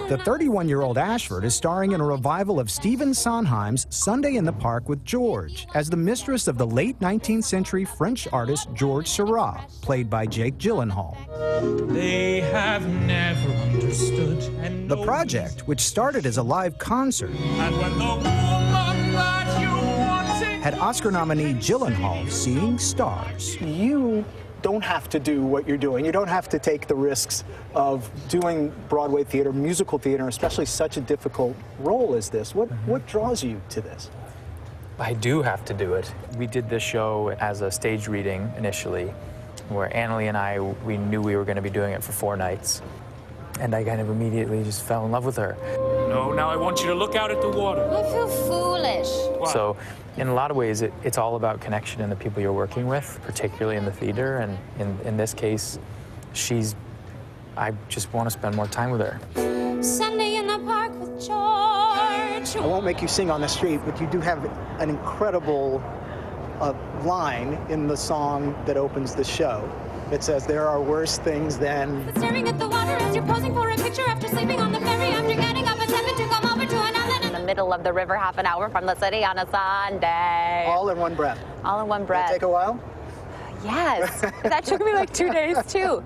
The 31-year-old Ashford is starring in a revival of Stephen Sondheim's Sunday in the Park with George as the mistress of the late 19th century French artist Georges Seurat, played by Jake Gyllenhaal. They have never understood. The project, which started as a live concert, And when the woman that you wanted had Oscar nominee Gyllenhaal seeing stars. You don't have to do what you're doing. You don't have to take the risks of doing Broadway theater, musical theater, especially such a difficult role as this. What draws you to this? I do have to do it. We did this show as a stage reading initially, where Annalee and I, we knew we were going to be doing it for 4 nights. And I kind of immediately just fell in love with her. No, now I want you to look out at the water. I feel foolish. So in a lot of ways, it's all about connection and the people you're working with, particularly in the theater. And in this case, I just want to spend more time with her. Sunday in the Park with George. I won't make you sing on the street, but you do have an incredible line in the song that opens the show. It says, there are worse things than... Staring at the water as you're posing for a picture after sleeping on the ferry, after getting up at 7 to come over to another. In the middle of the river, half an hour from the city on a Sunday. All in one breath. All in one breath. Did it take a while? Yes, that took me like 2 days too.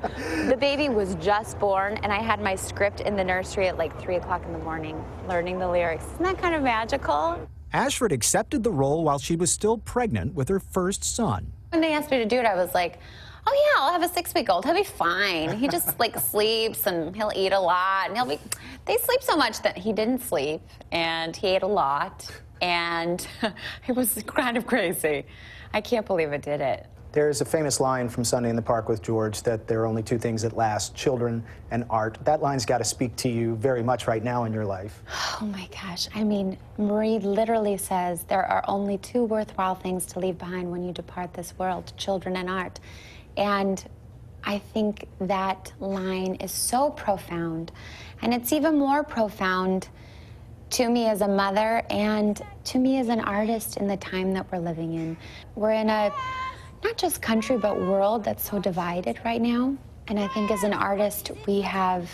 The baby was just born and I had my script in the nursery at like 3 o'clock in the morning, learning the lyrics. Isn't that kind of magical? Ashford accepted the role while she was still pregnant with her first son. When they asked me to do it, I was like, oh yeah, I'll have a 6-week-old. He'll be fine. He just like sleeps and he'll eat a lot and they sleep so much that he didn't sleep and he ate a lot and it was kind of crazy. I can't believe I did it. There's a famous line from Sunday in the Park with George that there are only 2 things that last, children and art. That line's got to speak to you very much right now in your life. Oh my gosh, I mean, Marie literally says there are only 2 worthwhile things to leave behind when you depart this world, children and art. And I think that line is so profound. And it's even more profound to me as a mother and to me as an artist in the time that we're living in. We're in a not just country, but world that's so divided right now. And I think as an artist, we have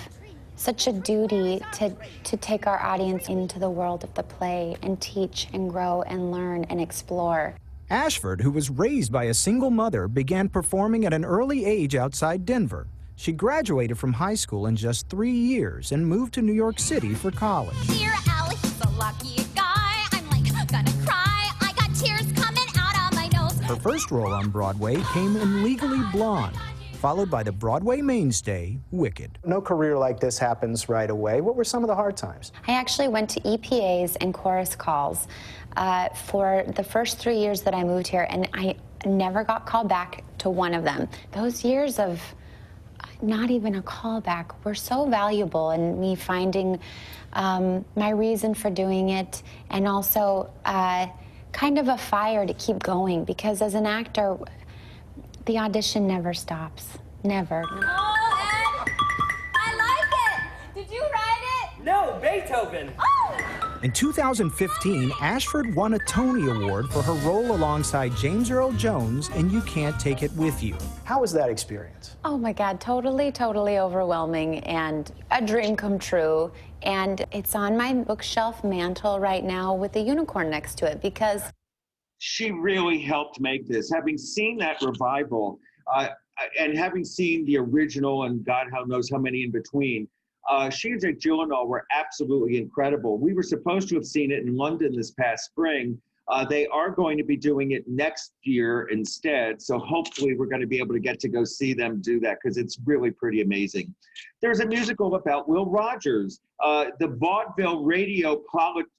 such a duty to take our audience into the world of the play and teach and grow and learn and explore. Ashford, who was raised by a single mother, began performing at an early age outside Denver. She graduated from high school in just 3 years and moved to New York City for college. Dear Al, he's a lucky guy. I'm like gonna cry. I got tears coming out of my nose. Her first role on Broadway came in Legally Blonde, followed by the Broadway mainstay, Wicked. No career like this happens right away. What were some of the hard times? I actually went to EPAs and chorus calls for the first 3 years that I moved here, and I never got called back to one of them. Those years of not even a callback were so valuable in me finding my reason for doing it, and also kind of a fire to keep going, because as an actor, the audition never stops. Never. Oh, Ed, I like it. Did you write Beethoven. In 2015, Ashford won a Tony Award for her role alongside James Earl Jones in You Can't Take It With You. How was that experience? Oh my God, totally, totally overwhelming and a dream come true. And it's on my bookshelf mantle right now with a unicorn next to it because she really helped make this. Having seen that revival and having seen the original and God knows how many in between, she and Jake Gyllenhaal were absolutely incredible. We were supposed to have seen it in London this past spring. They are going to be doing it next year instead. So hopefully we're going to be able to get to go see them do that because it's really pretty amazing. There's a musical about Will Rogers, the vaudeville radio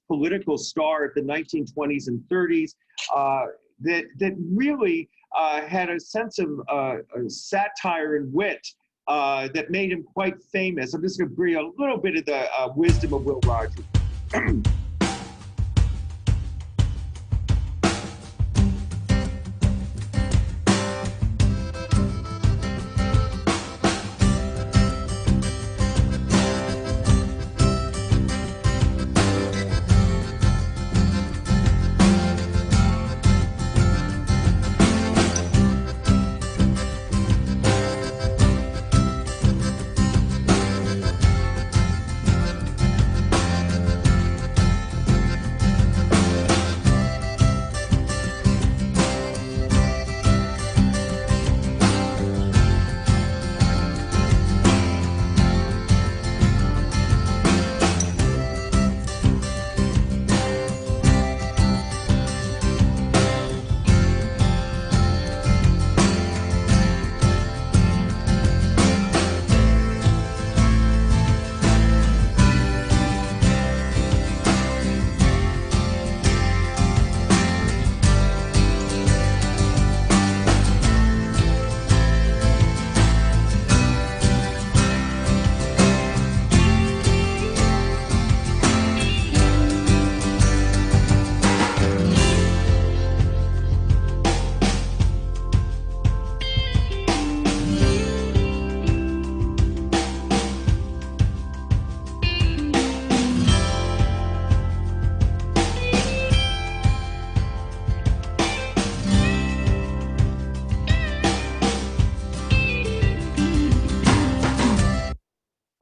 political star of the 1920s and 30s that really had a sense of satire and wit that made him quite famous. I'm just going to bring a little bit of the wisdom of Will Rogers.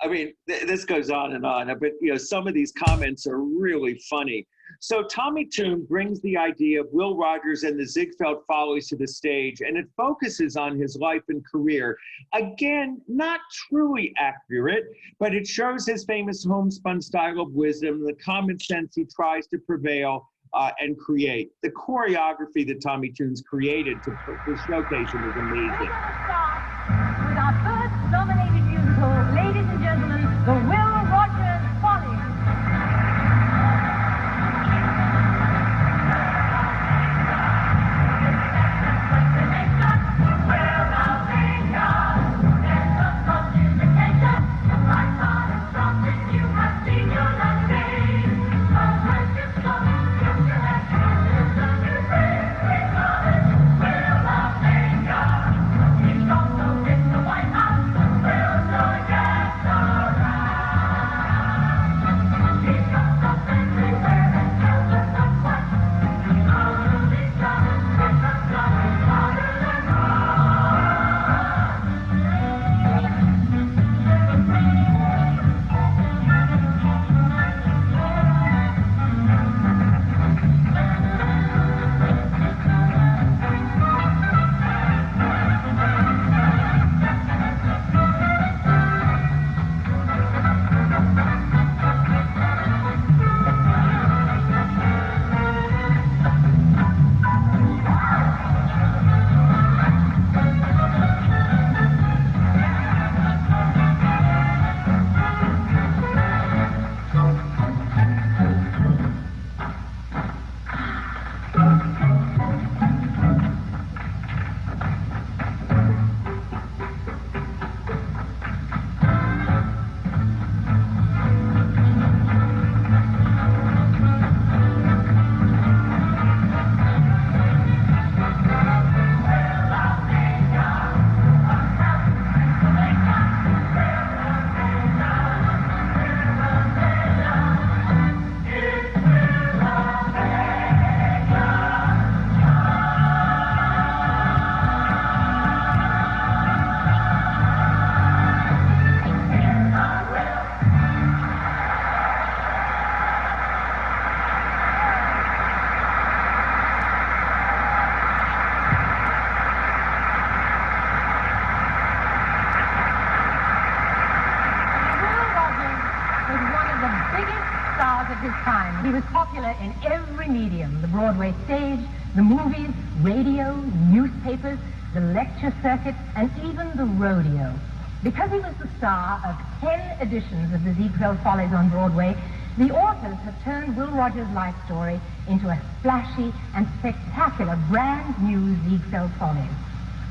I mean, this goes on, but some of these comments are really funny. So Tommy Tune brings the idea of Will Rogers and the Ziegfeld Follies to the stage, and it focuses on his life and career. Again, not truly accurate, but it shows his famous homespun style of wisdom, the common sense he tries to prevail and create. The choreography that Tommy Tune's created to showcase him is amazing. With our first nominated musical, ladies and gentlemen, the Will Rogers Follies. He's his time. He was popular in every medium, the Broadway stage, the movies, radio, newspapers, the lecture circuit, and even the rodeo. Because he was the star of 10 editions of the Ziegfeld Follies on Broadway, the authors have turned Will Rogers' life story into a splashy and spectacular brand new Ziegfeld Follies.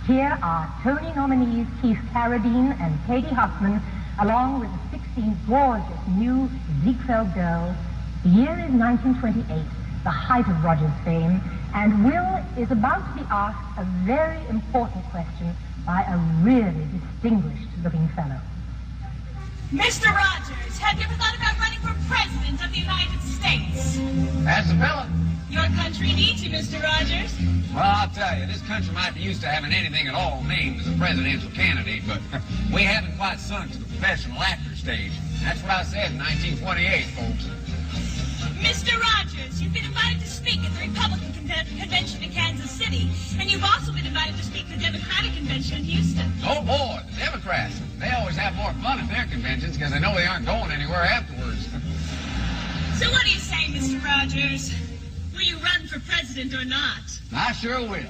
Here are Tony nominees Keith Carradine and Katie Huffman, along with the 16 gorgeous new Ziegfeld girls. The year is 1928, the height of Rogers' fame, and Will is about to be asked a very important question by a really distinguished-looking fellow. Mr. Rogers, have you ever thought about running for president of the United States? That's the fellow. Your country needs you, Mr. Rogers. Well, I'll tell you, this country might be used to having anything at all named as a presidential candidate, but we haven't quite sunk to the professional actor stage. That's what I said in 1928, folks. Mr. Rogers, you've been invited to speak at the Republican Convention in Kansas City, and you've also been invited to speak at the Democratic Convention in Houston. Oh, boy, the Democrats. They always have more fun at their conventions because they know they aren't going anywhere afterwards. So what do you say, Mr. Rogers? Will you run for president or not? I sure will.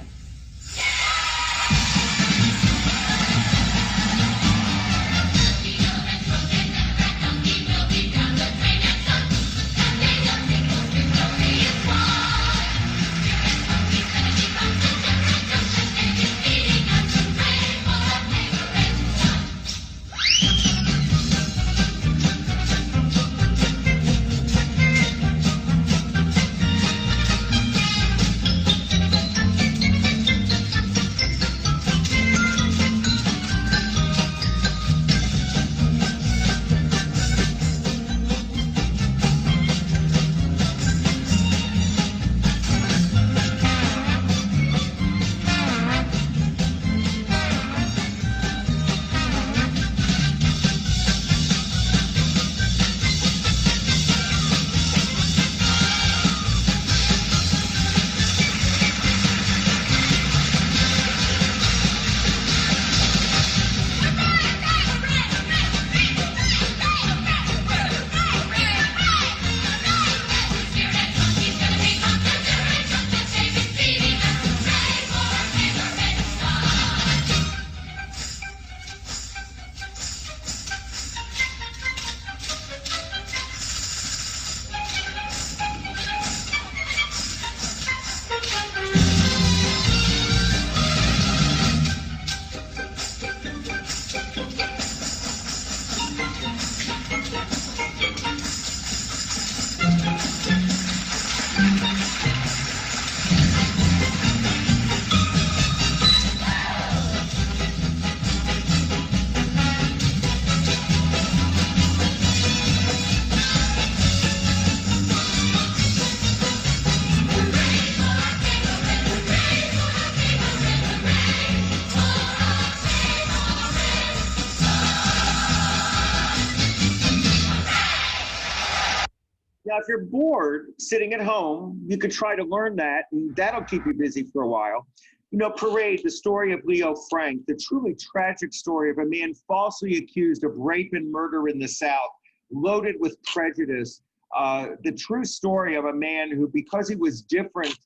Now, if you're bored sitting at home, you could try to learn that, and that'll keep you busy for a while. You know, Parade, the story of Leo Frank, the truly tragic story of a man falsely accused of rape and murder in the South, loaded with prejudice. The true story of a man who, because he was different,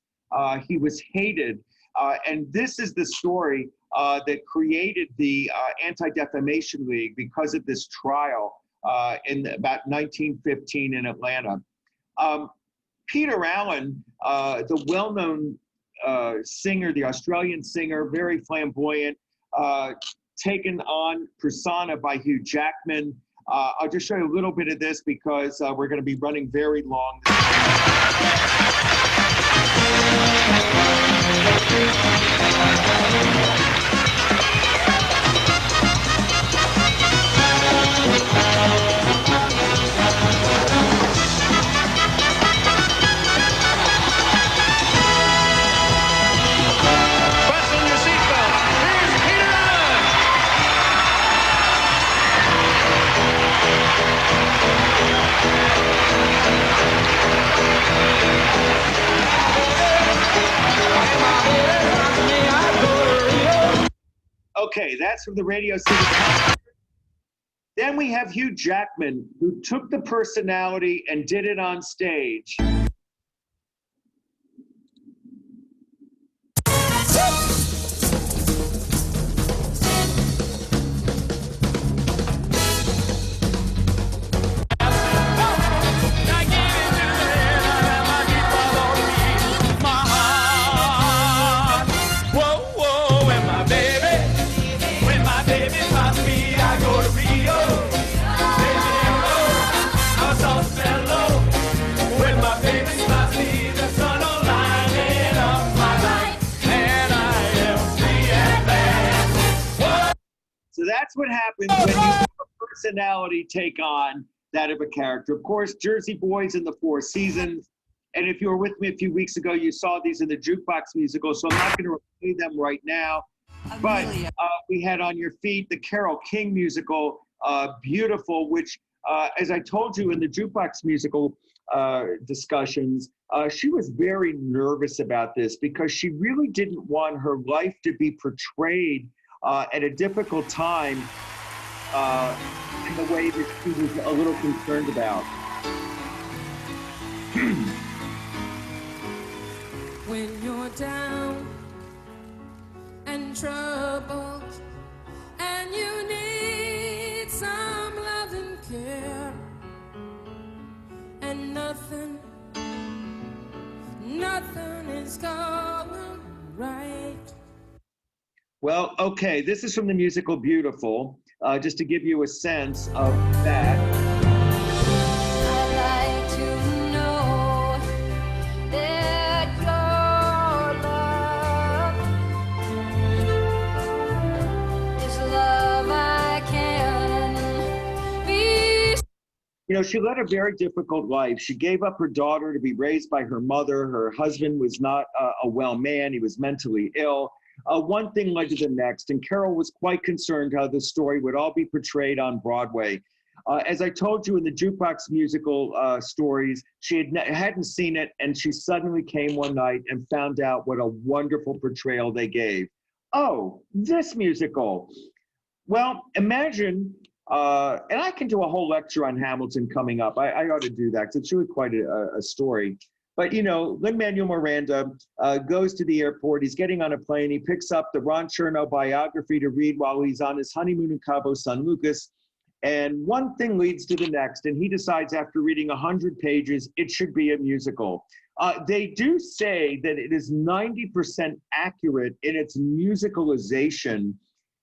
he was hated. And this is the story that created the Anti-Defamation League because of this trial in about 1915 in Atlanta. Peter Allen, the well-known singer, the Australian singer, very flamboyant, taken on persona by Hugh Jackman. I'll just show you a little bit of this because we're going to be running very long. Okay, that's from the Radio City. Then we have Hugh Jackman, who took the personality and did it on stage. So that's what happens when you have a personality take on that of a character. Of course, Jersey Boys in the Four Seasons. And if you were with me a few weeks ago, you saw these in the Jukebox musical, so I'm not going to replay them right now. But we had On Your Feet, the Carole King musical, Beautiful, which, as I told you in the Jukebox musical discussions, she was very nervous about this because she really didn't want her life to be portrayed at a difficult time in the way that she was a little concerned about. When you're down and troubled and you need some love and care and nothing is going right. Well, okay, this is from the musical Beautiful, just to give you a sense of that. I'd like to know that your love is love I can be. You know, she led a very difficult life. She gave up her daughter to be raised by her mother. Her husband was not a well man. He was mentally ill. One thing led to the next, and Carol was quite concerned how this story would all be portrayed on Broadway. As I told you in the Jukebox musical stories, she hadn't seen it, and she suddenly came one night and found out what a wonderful portrayal they gave. Oh, this musical. Well, imagine, and I can do a whole lecture on Hamilton coming up. I ought to do that, because it's really quite a story. But, you know, Lin-Manuel Miranda goes to the airport. He's getting on a plane. He picks up the Ron Chernow biography to read while he's on his honeymoon in Cabo San Lucas. And one thing leads to the next. And he decides after reading 100 pages, it should be a musical. They do say that it is 90% accurate in its musicalization.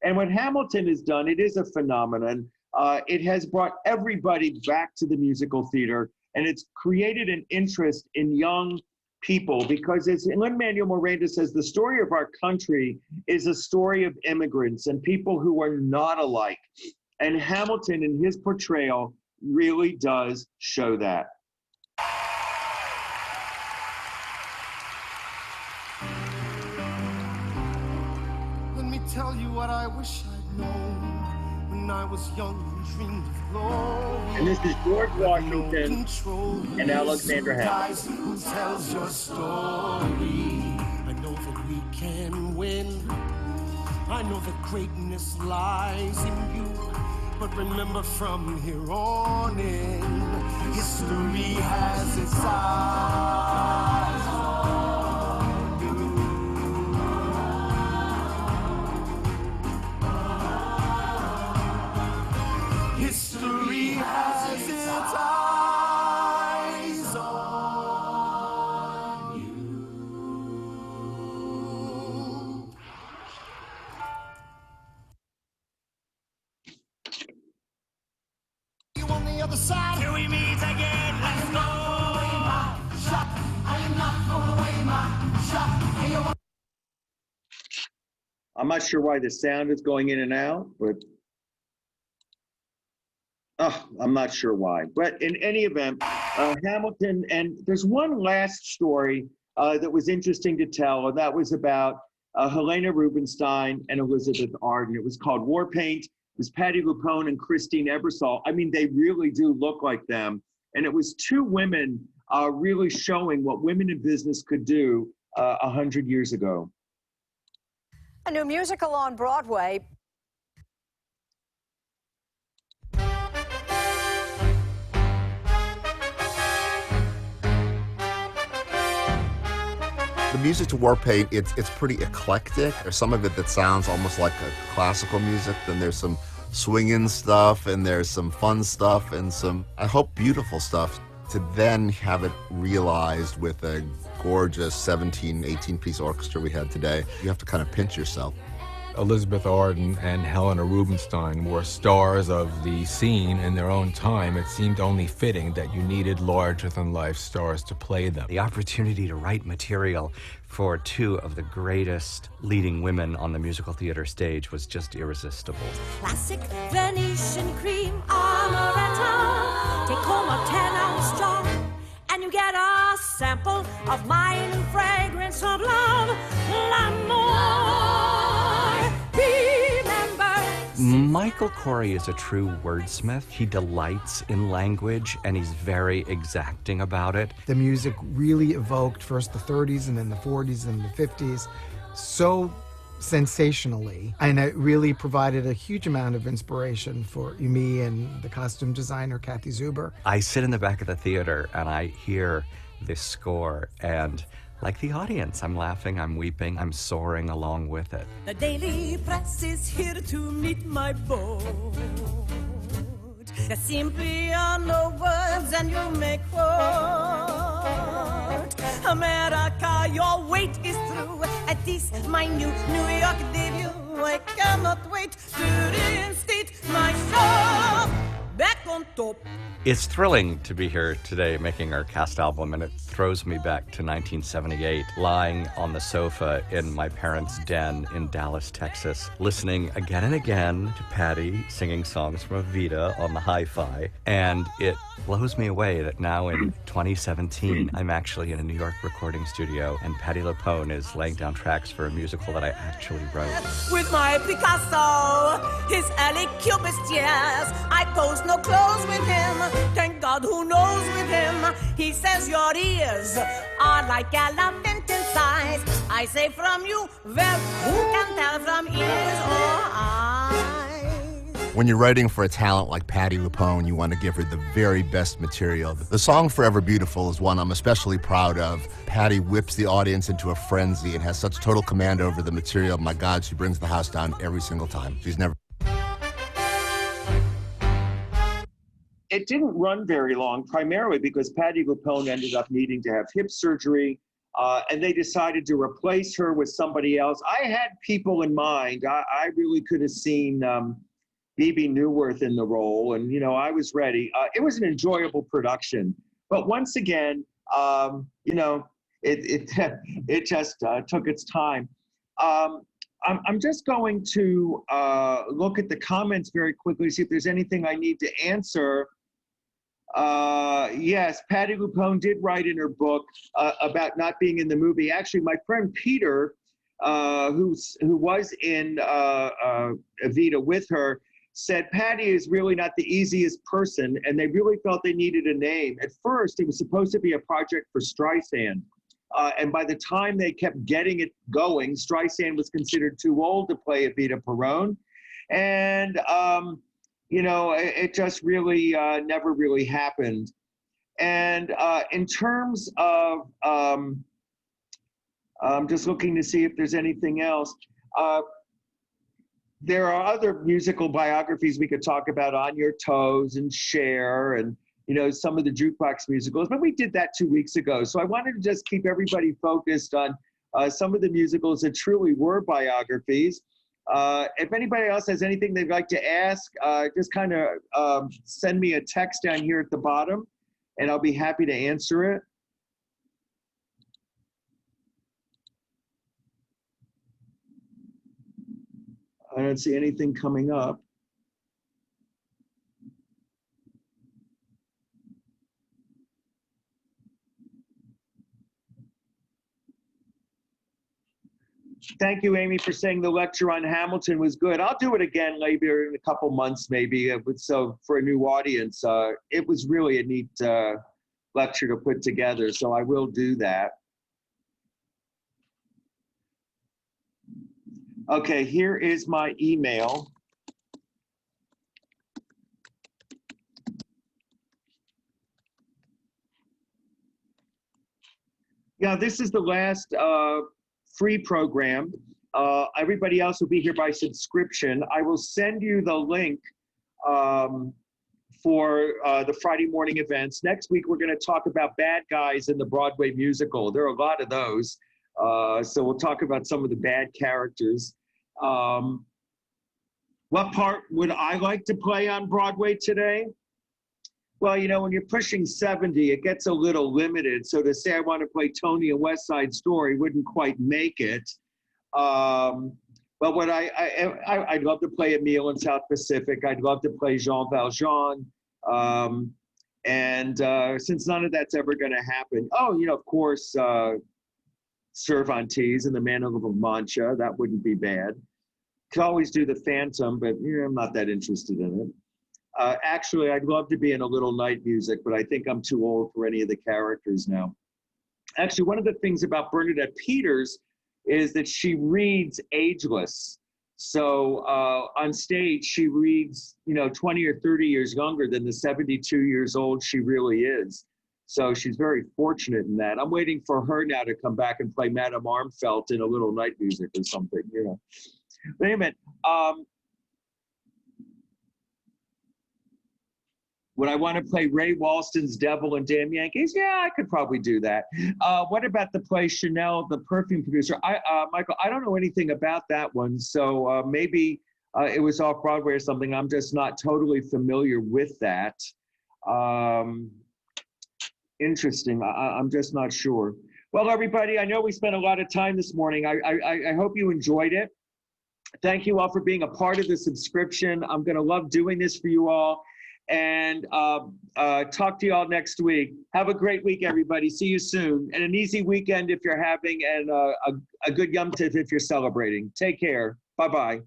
And what Hamilton has done, it is a phenomenon. It has brought everybody back to the musical theater. And it's created an interest in young people because, as Lin-Manuel Miranda says, the story of our country is a story of immigrants and people who are not alike. And Hamilton, in his portrayal, really does show that. Let me tell you what I wish I'd known when I was young and dreamed of glory. And this is George Washington and Alexander Hamilton. Who tells your story? I know that we can win. I know that greatness lies in you. But remember, from here on in, history has its eyes on you. History has its eyes on you. You on the other side? Till we meet again, let's go. I am not throwing away my shot. I'm not sure why the sound is going in and out, but I'm not sure why. But in any event, Hamilton, and there's one last story that was interesting to tell, and that was about Helena Rubinstein and Elizabeth Arden. It was called War Paint. It was Patti LuPone and Christine Ebersole. I mean, they really do look like them. And it was two women really showing what women in business could do 100 years ago. A new musical on Broadway. music to Warpaint, it's pretty eclectic. There's some of it that sounds almost like a classical music, then there's some swinging stuff, and there's some fun stuff, and some, I hope, beautiful stuff. To then have it realized with a gorgeous 17, 18-piece orchestra we had today, you have to kind of pinch yourself. Elizabeth Arden and Helena Rubinstein were stars of the scene in their own time. It seemed only fitting that you needed larger-than-life stars to play them. The opportunity to write material for two of the greatest leading women on the musical theater stage was just irresistible. Classic Venetian cream amaretto. Take home a 10-ounce strong, and you get a sample of mine fragrance of love. L'amour. Michael Corey is a true wordsmith. He delights in language, and he's very exacting about it. The music really evoked first the 30s and then the 40s and the 50s so sensationally, and it really provided a huge amount of inspiration for me and the costume designer, Kathy Zuber. I sit in the back of the theater, and I hear this score, and like the audience, I'm laughing, I'm weeping, I'm soaring along with it. The daily press is here to meet my boat. There simply are no words, and you may quote America, your wait is through. At this, my new New York debut. I cannot wait to reinstate myself back on top. It's thrilling to be here today making our cast album, and it throws me back to 1978, lying on the sofa in my parents' den in Dallas, Texas, listening again and again to Patty singing songs from Evita on the hi-fi. And it blows me away that now in 2017, I'm actually in a New York recording studio, and Patti LuPone is laying down tracks for a musical that I actually wrote. With my Picasso, his early Cubist years, I pose no clothes with him. Thank God who knows with him. He says your ears are like elephant in size. I say from you, well, who can tell from ears or eyes? When you're writing for a talent like Patti LuPone, you want to give her the very best material. The song Forever Beautiful is one I'm especially proud of. Patti whips the audience into a frenzy and has such total command over the material. My God, she brings the house down every single time. She's never... It didn't run very long, primarily because Patti LuPone ended up needing to have hip surgery, and they decided to replace her with somebody else. I had people in mind. I really could have seen Bebe Neuwirth in the role, and, you know, I was ready. It was an enjoyable production. But once again, you know, it just took its time. I'm just going to look at the comments very quickly, see if there's anything I need to answer. Yes, Patti LuPone did write in her book about not being in the movie. Actually, my friend Peter, who was in Evita with her, said Patti is really not the easiest person, and they really felt they needed a name. At first, it was supposed to be a project for Streisand. And by the time they kept getting it going, Streisand was considered too old to play Evita Peron. And, you know, it just really never really happened. And in terms of, I'm just looking to see if there's anything else. There are other musical biographies we could talk about, On Your Toes and Cher and, you know, some of the jukebox musicals, but we did that 2 weeks ago. So I wanted to just keep everybody focused on some of the musicals that truly were biographies. If anybody else has anything they'd like to ask, just kind of send me a text down here at the bottom, and I'll be happy to answer it. I don't see anything coming up. Thank you, Amy, for saying the lecture on Hamilton was good. I'll do it again later in a couple months, maybe, so for a new audience. It was really a neat lecture to put together, so I will do that. Okay, here is my email. Yeah, this is the last free program. Everybody else will be here by subscription. I will send you the link for the Friday morning events. Next week, we're going to talk about bad guys in the Broadway musical. There are a lot of those. So we'll talk about some of the bad characters. What part would I like to play on Broadway today? Well, you know, when you're pushing 70, it gets a little limited. So to say I want to play Tony and West Side Story wouldn't quite make it. But what I'd love to play Emile in South Pacific. I'd love to play Jean Valjean. Since none of that's ever going to happen. Oh, you know, of course, Cervantes and the Man of La Mancha. That wouldn't be bad. Could always do the Phantom, but I'm not that interested in it. Actually, I'd love to be in A Little Night Music, but I think I'm too old for any of the characters now. Actually, one of the things about Bernadette Peters is that she reads ageless. So on stage, she reads, 20 or 30 years younger than the 72 years old she really is. So she's very fortunate in that. I'm waiting for her now to come back and play Madame Armfelt in A Little Night Music or something, Wait a minute. Would I want to play Ray Walston's Devil and Damn Yankees? Yeah, I could probably do that. What about the play Chanel, the perfume producer? Michael, I don't know anything about that one. So maybe it was off Broadway or something. I'm just not totally familiar with that. Interesting. I'm just not sure. Well, everybody, I know we spent a lot of time this morning. I hope you enjoyed it. Thank you all for being a part of the subscription. I'm going to love doing this for you all. And talk to you all next week. Have a great week, everybody. See you soon. And an easy weekend if you're having, and a good Yom Tov if you're celebrating. Take care. Bye-bye.